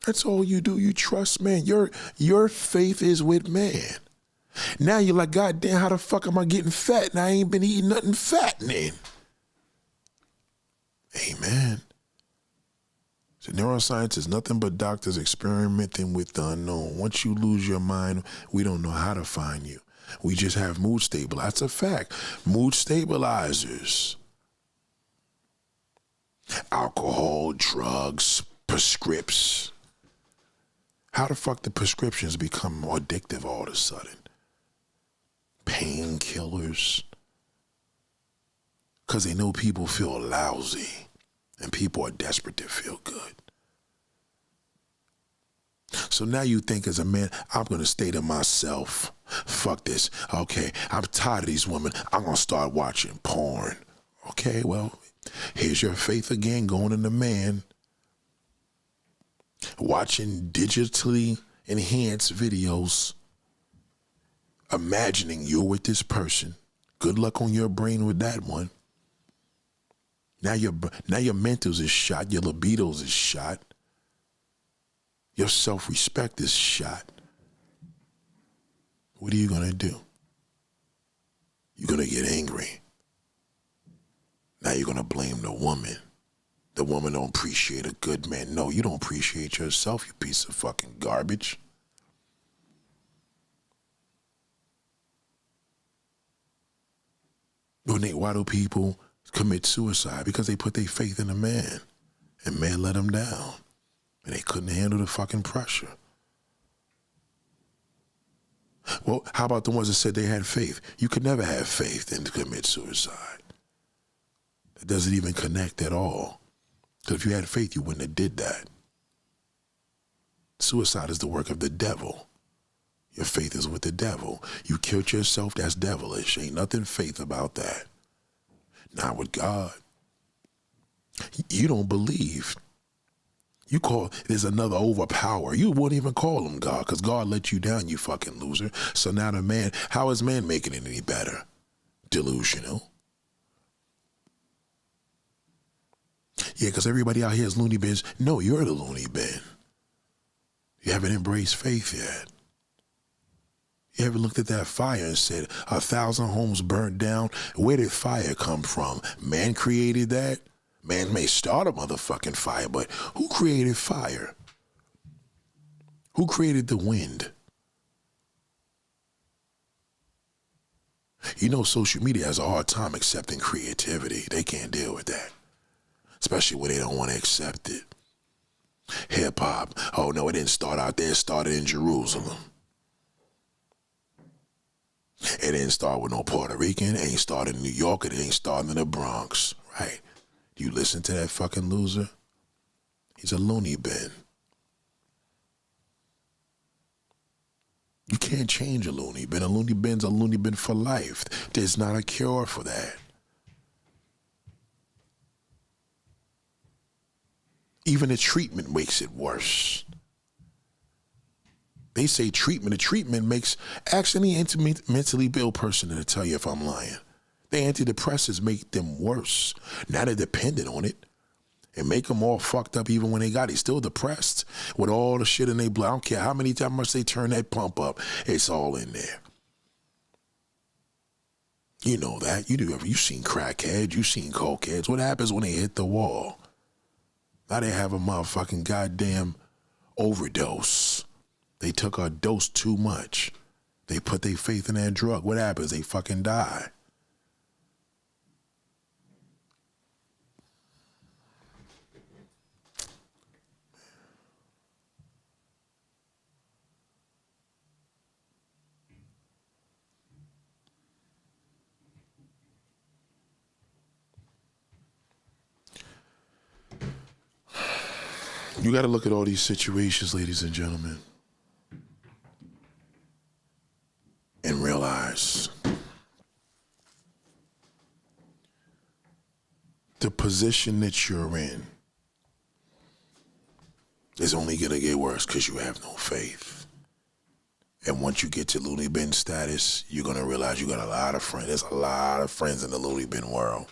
Speaker 1: That's all you do. You trust man. Your faith is with man. Now you're like, God damn, how the fuck am I getting fat? And I ain't been eating nothing fattening. Amen. So neuroscience is nothing but doctors experimenting with the unknown. Once you lose your mind, we don't know how to find you. We just have mood stabilizers. That's a fact. Mood stabilizers. Alcohol, drugs, prescriptions. How the fuck did prescriptions become more addictive all of a sudden? Painkillers. Because they know people feel lousy and people are desperate to feel good. So now you think as a man, I'm going to stay to myself. Fuck this. Okay, I'm tired of these women. I'm going to start watching porn. Okay, well, here's your faith again going into man. Watching digitally enhanced videos, imagining you're with this person. Good luck on your brain with that one. Now your mentals is shot, your libidos is shot, your self-respect is shot. What are you gonna do? You're gonna get angry. Now you're gonna blame the woman. The woman don't appreciate a good man. No, you don't appreciate yourself, you piece of fucking garbage. Why do people commit suicide? Because they put their faith in a man. And man let them down. And they couldn't handle the fucking pressure. Well, how about the ones that said they had faith? You could never have faith and commit suicide. It doesn't even connect at all. Because if you had faith, you wouldn't have did that. Suicide is the work of the devil. Your faith is with the devil. You killed yourself, that's devilish. Ain't nothing faith about that. Not with God. You don't believe. You call, there's another overpower. You wouldn't even call him God because God let you down, you fucking loser. So now the man, how is man making it any better? Delusional. Yeah, because everybody out here is loony bins. No, you're the loony bin. You haven't embraced faith yet. You ever looked at that fire and said, 1,000 homes burned down? Where did fire come from? Man created that? Man may start a motherfucking fire, but who created fire? Who created the wind? You know, social media has a hard time accepting creativity. They can't deal with that, especially when they don't want to accept it. Hip hop, oh no, it didn't start out there, it started in Jerusalem. It didn't start with no Puerto Rican, it ain't started in New York, it ain't started in the Bronx, right? You listen to that fucking loser? He's a loony bin. You can't change a loony bin. A loony bin's a loony bin for life. There's not a cure for that. Even the treatment makes it worse. They say treatment. The treatment makes, actually any mentally ill person to tell you if I'm lying. The antidepressants make them worse. Now they're dependent on it. And make them all fucked up even when they got it. Still depressed with all the shit in their blood. I don't care how much they turn that pump up. It's all in there. You know that. You've seen crackheads. You've seen cokeheads. What happens when they hit the wall? Now they have a motherfucking goddamn overdose. They took a dose too much. They put their faith in that drug. What happens? They fucking die. You got to look at all these situations, ladies and gentlemen, and realize the position that you're in is only going to get worse because you have no faith. And once you get to loony bin status, you're going to realize you got a lot of friends. There's a lot of friends in the loony bin world.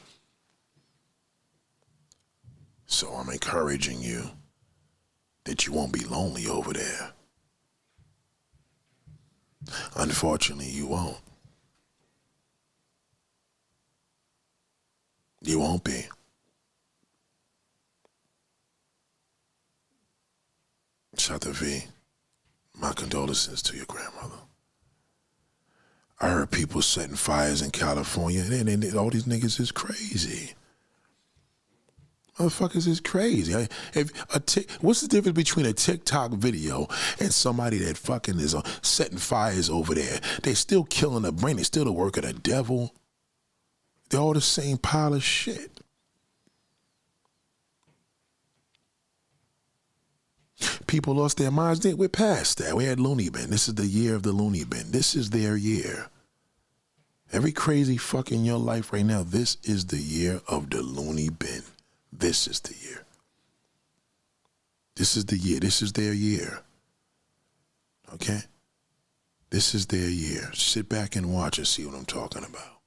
Speaker 1: So I'm encouraging you that you won't be lonely over there. Unfortunately, you won't. You won't be. Shout to V. My condolences to your grandmother. I heard people setting fires in California, and all these niggas is crazy. Motherfuckers is crazy. What's the difference between a TikTok video and somebody that fucking is setting fires over there? They still killing the brain. They still the work of the devil. They're all the same pile of shit. People lost their minds. We're past that. We had Looney Bin. This is the year of the Looney Bin. This is their year. Every crazy fuck in your life right now, this is the year of the Looney Bin. This is the year. This is the year. This is their year. Okay? This is their year. Sit back and watch and see what I'm talking about.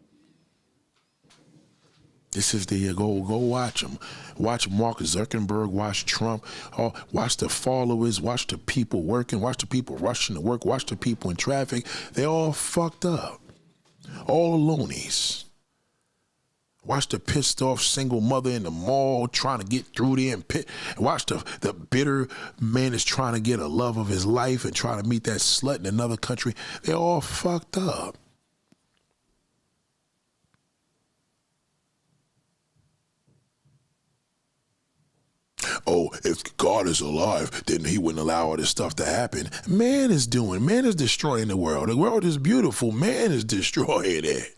Speaker 1: This is the year. Go watch them. Watch Mark Zuckerberg. Watch Trump. Watch the followers. Watch the people working. Watch the people rushing to work. Watch the people in traffic. They all fucked up. All loonies. Watch the pissed off single mother in the mall trying to get through there and watch the bitter man that's trying to get a love of his life and trying to meet that slut in another country. They're all fucked up. oh, if God is alive, then he wouldn't allow all this stuff to happen. Man is destroying the world. The world is beautiful. Man is destroying it.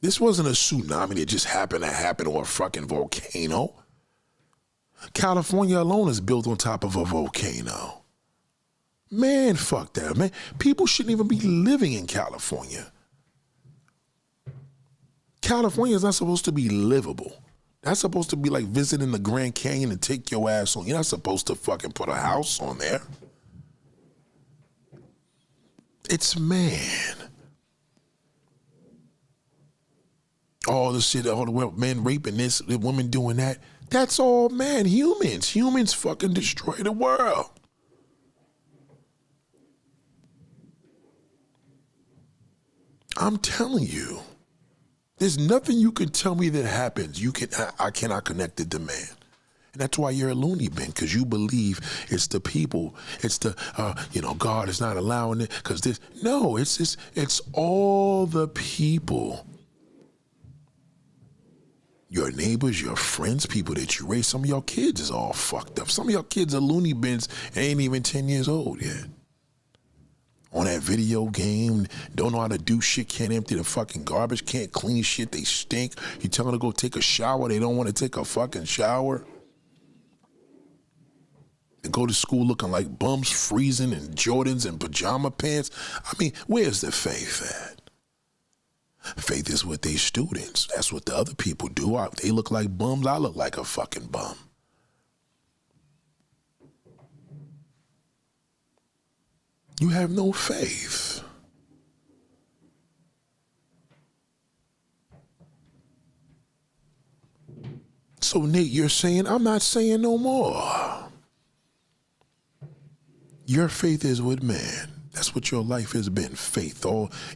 Speaker 1: This wasn't a tsunami that just happened to happen or a fucking volcano. California alone is built on top of a volcano. Man, fuck that, man. People shouldn't even be living in California. California is not supposed to be livable. That's supposed to be like visiting the Grand Canyon and take your ass on. You're not supposed to fucking put a house on there. It's man. All the shit, all the world, men raping this, the women doing that. That's all man, humans. Humans fucking destroy the world. I'm telling you, there's nothing you can tell me that happens. I cannot connect it to man. And that's why you're a loony bin, because you believe it's the people. It's the, God is not allowing it because this. No, it's all the people. Your neighbors, your friends, people that you raise. Some of your kids is all fucked up. Some of your kids are loony bins and ain't even 10 years old yet. On that video game, don't know how to do shit, can't empty the fucking garbage, can't clean shit, they stink. You tell them to go take a shower, they don't want to take a fucking shower. They go to school looking like bums, freezing in Jordans and pajama pants. I mean, where's the faith at? Faith is with these students. That's what the other people do. They look like bums, I look like a fucking bum. You have no faith. So Nate, you're saying, I'm not saying no more. Your faith is with man. That's what your life has been, faith.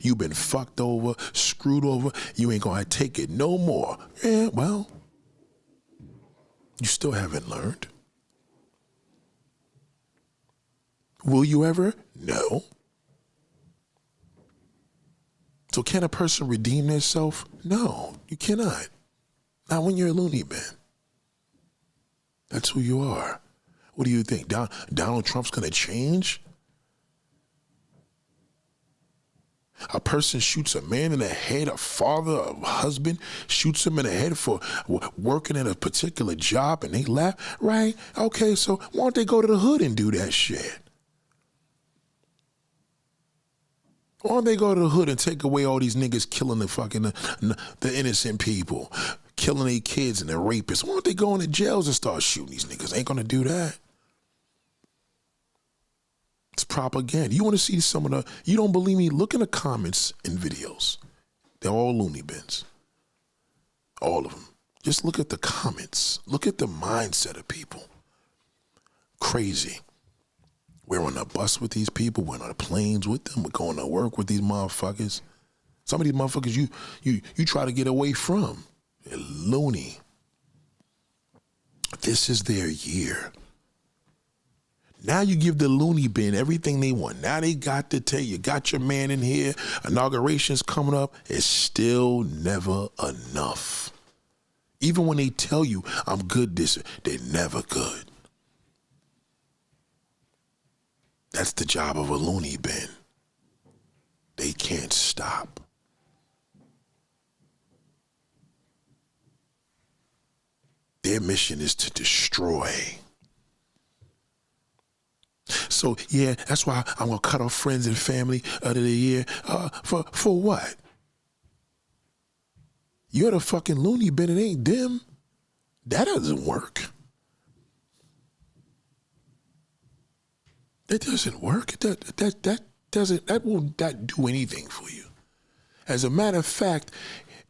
Speaker 1: You've been fucked over, screwed over. You ain't gonna take it no more. Yeah, well, you still haven't learned. Will you ever? No. So can a person redeem themselves? No, you cannot. Not when you're a loony bin. That's who you are. What do you think? Donald Trump's gonna change? A person shoots a man in the head, a father, a husband, shoots him in the head for working in a particular job and they laugh, right? Okay, so why don't they go to the hood and do that shit? Why don't they go to the hood and take away all these niggas killing the innocent people, killing their kids and their rapists? Why don't they go into jails and start shooting these niggas? Ain't gonna do that. It's propaganda. You want to see some of the, you don't believe me? Look in the comments and videos. They're all loony bins. All of them. Just look at the comments. Look at the mindset of people. Crazy. We're on a bus with these people. We're on the planes with them. We're going to work with these motherfuckers. Some of these motherfuckers you try to get away from. They're loony. This is their year. Now you give the loony bin everything they want. Now they got to tell you, got your man in here, inauguration's coming up. It's still never enough. Even when they tell you, I'm good this, they're never good. That's the job of a loony bin. They can't stop. Their mission is to destroy. So, yeah, that's why I'm going to cut off friends and family of the year. For what? You're the fucking loony bin, it ain't them. That doesn't work. That doesn't work. That won't do anything for you. As a matter of fact,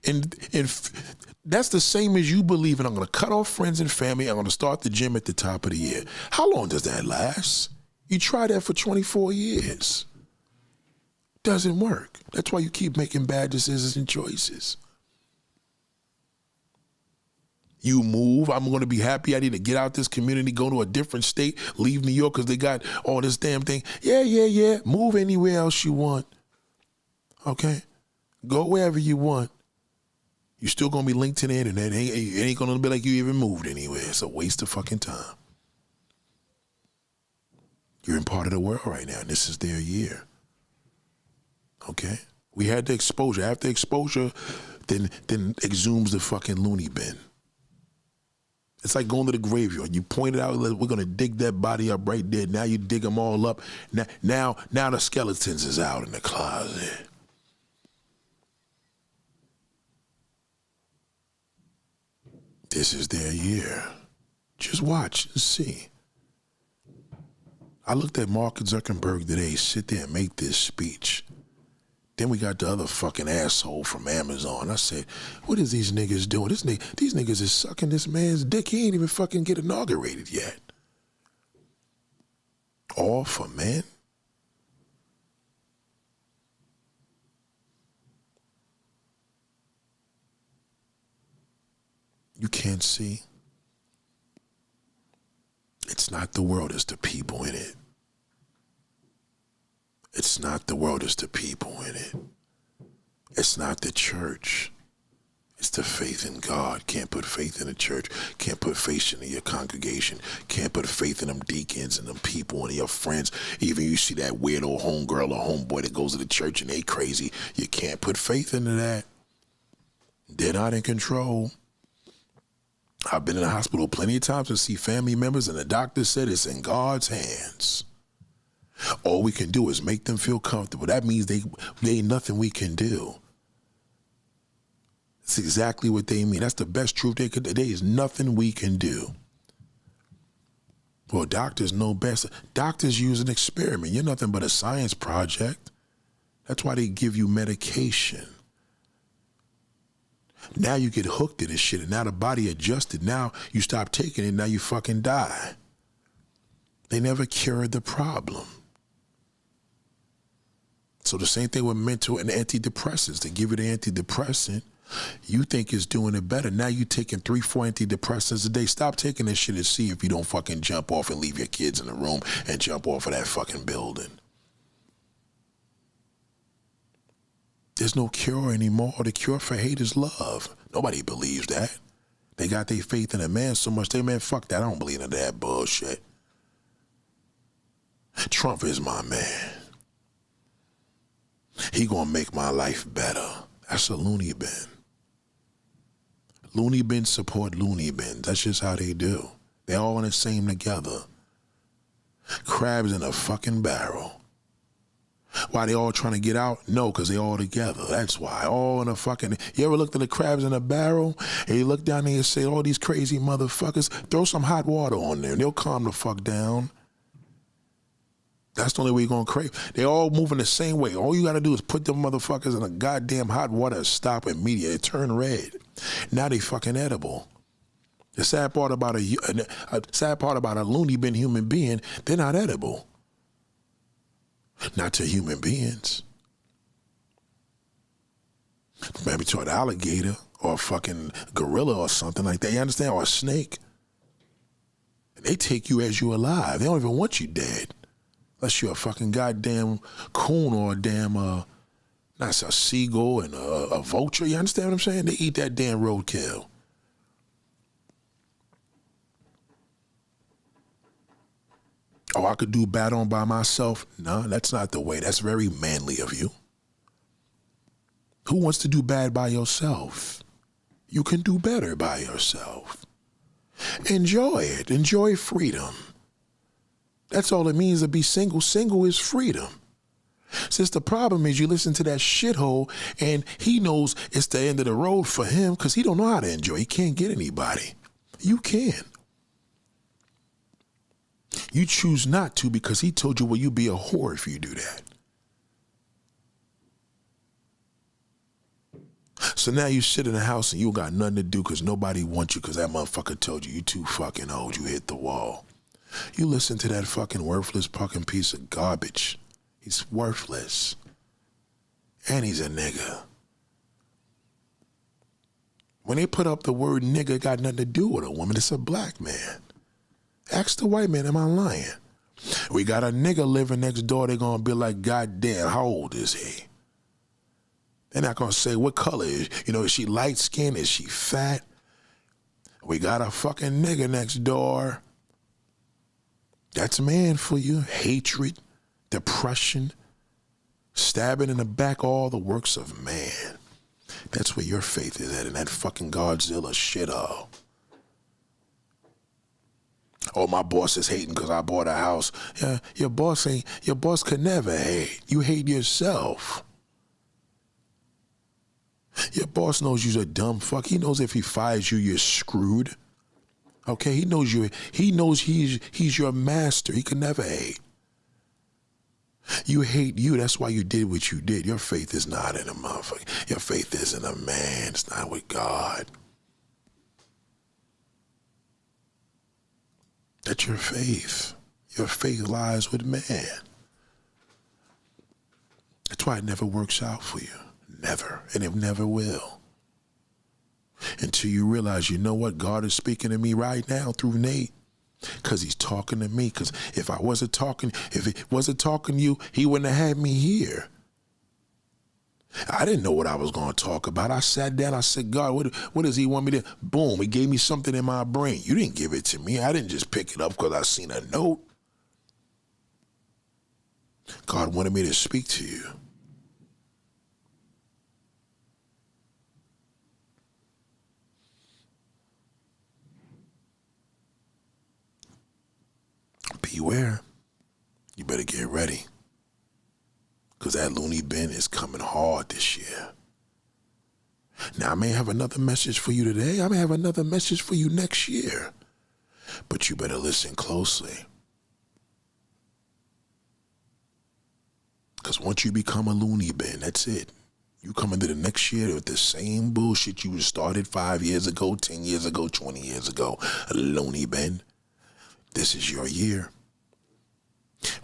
Speaker 1: that's the same as you believing I'm going to cut off friends and family. I'm going to start the gym at the top of the year. How long does that last? You try that for 24 years. Doesn't work. That's why you keep making bad decisions and choices. You move, I'm going to be happy I need to get out this community, go to a different state, leave New York because they got all this damn thing. Yeah. Move anywhere else you want. Okay? Go wherever you want. You still gonna be linked to the internet. It ain't gonna be like you even moved anywhere. It's a waste of fucking time. You're in part of the world right now, and this is their year. Okay? We had the exposure. After exposure, then exhumes the fucking Looney bin. It's like going to the graveyard. You pointed out, we're gonna dig that body up right there. Now you dig them all up. Now the skeletons is out in the closet. This is their year. Just watch and see. I looked at Mark Zuckerberg today sit there and make this speech. Then we got the other fucking asshole from Amazon. I said, what is these niggas doing? These niggas is sucking this man's dick. He ain't even fucking get inaugurated yet. All for men? You can't see. It's not the world, it's the people in it. It's not the world, it's the people in it. It's not the church. It's the faith in God. Can't put faith in the church. Can't put faith in your congregation. Can't put faith in them deacons and them people and your friends. Even you see that weird old homegirl or homeboy that goes to the church and they crazy. You can't put faith into that. They're not in control. I've been in the hospital plenty of times to see family members and the doctor said it's in God's hands. All we can do is make them feel comfortable. That means they ain't nothing we can do. That's exactly what they mean. That's the best truth they could. There is nothing we can do. Well, doctors know best. Doctors use an experiment. You're nothing but a science project. That's why they give you medication. Now you get hooked to this shit, and now the body adjusted. Now you stop taking it, now you fucking die. They never cured the problem. So the same thing with mental and antidepressants. They give you the antidepressant. You think it's doing it better. Now you taking 3-4 antidepressants a day. Stop taking this shit and see if you don't fucking jump off and leave your kids in the room and jump off of that fucking building. There's no cure anymore. The cure for hate is love. Nobody believes that. They got their faith in a man so much, they, man, fuck that. I don't believe in that bullshit. Trump is my man. He gonna make my life better. That's a loony bin. Loony bins support loony bins. That's just how they do. They're all in the same together. Crabs in a fucking barrel. Why they all trying to get out? No, because they all together. That's why. All in a fucking... You ever looked at the crabs in a barrel? And you look down there and say, all these crazy motherfuckers, throw some hot water on there and they'll calm the fuck down. That's the only way you're going to crave. They all moving the same way. All you got to do is put them motherfuckers in a goddamn hot water and stop immediately. It turn red. Now they fucking edible. The sad part about a loony bin human being, they're not edible. Not to human beings. Maybe to an alligator or a fucking gorilla or something like that. You understand? Or a snake. And they take you as you alive. They don't even want you dead. Unless you're a fucking goddamn coon or a damn, not a seagull and a vulture. You understand what I'm saying? They eat that damn roadkill. Oh, I could do bad on by myself? No, that's not the way. That's very manly of you. Who wants to do bad by yourself? You can do better by yourself. Enjoy it. Enjoy freedom. That's all it means to be single. Single is freedom. Since the problem is you listen to that shithole and he knows it's the end of the road for him because he don't know how to enjoy. He can't get anybody. You can. You choose not to because he told you, well, you'd be a whore if you do that. So now you sit in the house and you got nothing to do because nobody wants you because that motherfucker told you too fucking old, you hit the wall. You listen to that fucking worthless fucking piece of garbage. He's worthless. And he's a nigga. When they put up the word nigga, it got nothing to do with a woman. It's a black man. Ask the white man, am I lying? We got a nigga living next door. They're going to be like, God damn, how old is he? They're not going to say what color is. Is she light skinned? Is she fat? We got a fucking nigga next door. That's man for you. Hatred, depression, stabbing in the back, all the works of man. That's where your faith is at, in that fucking Godzilla shit. Oh, my boss is hating because I bought a house. Yeah, your boss could never hate. You hate yourself. Your boss knows you're a dumb fuck. He knows if he fires you, you're screwed. Okay, he knows he's your master. He can never hate. You hate you. That's why you did what you did. Your faith is not in a motherfucker. Your faith is in a man. It's not with God. That's your faith. Your faith lies with man. That's why it never works out for you. Never. And it never will. Until you realize, you know what? God is speaking to me right now through Nate. Because he's talking to me. Because if it wasn't talking to you, he wouldn't have had me here. I didn't know what I was going to talk about. I sat down. I said, God, what does he want me to? Boom. He gave me something in my brain. You didn't give it to me. I didn't just pick it up because I seen a note. God wanted me to speak to you. Beware. You better get ready. Because that Looney bin is coming hard this year. Now, I may have another message for you today. I may have another message for you next year. But you better listen closely. Because once you become a Looney bin, that's it. You come into the next year with the same bullshit you started 5 years ago, 10 years ago, 20 years ago. A Looney bin. This is your year.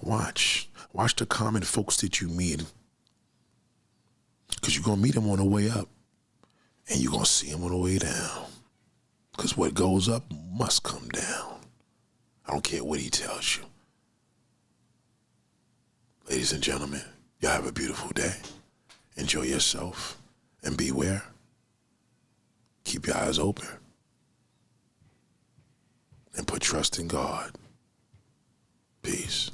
Speaker 1: Watch the common folks that you meet. Because you're going to meet them on the way up. And you're going to see them on the way down. Because what goes up must come down. I don't care what he tells you. Ladies and gentlemen, y'all have a beautiful day. Enjoy yourself. And beware. Keep your eyes open. And put trust in God. Peace.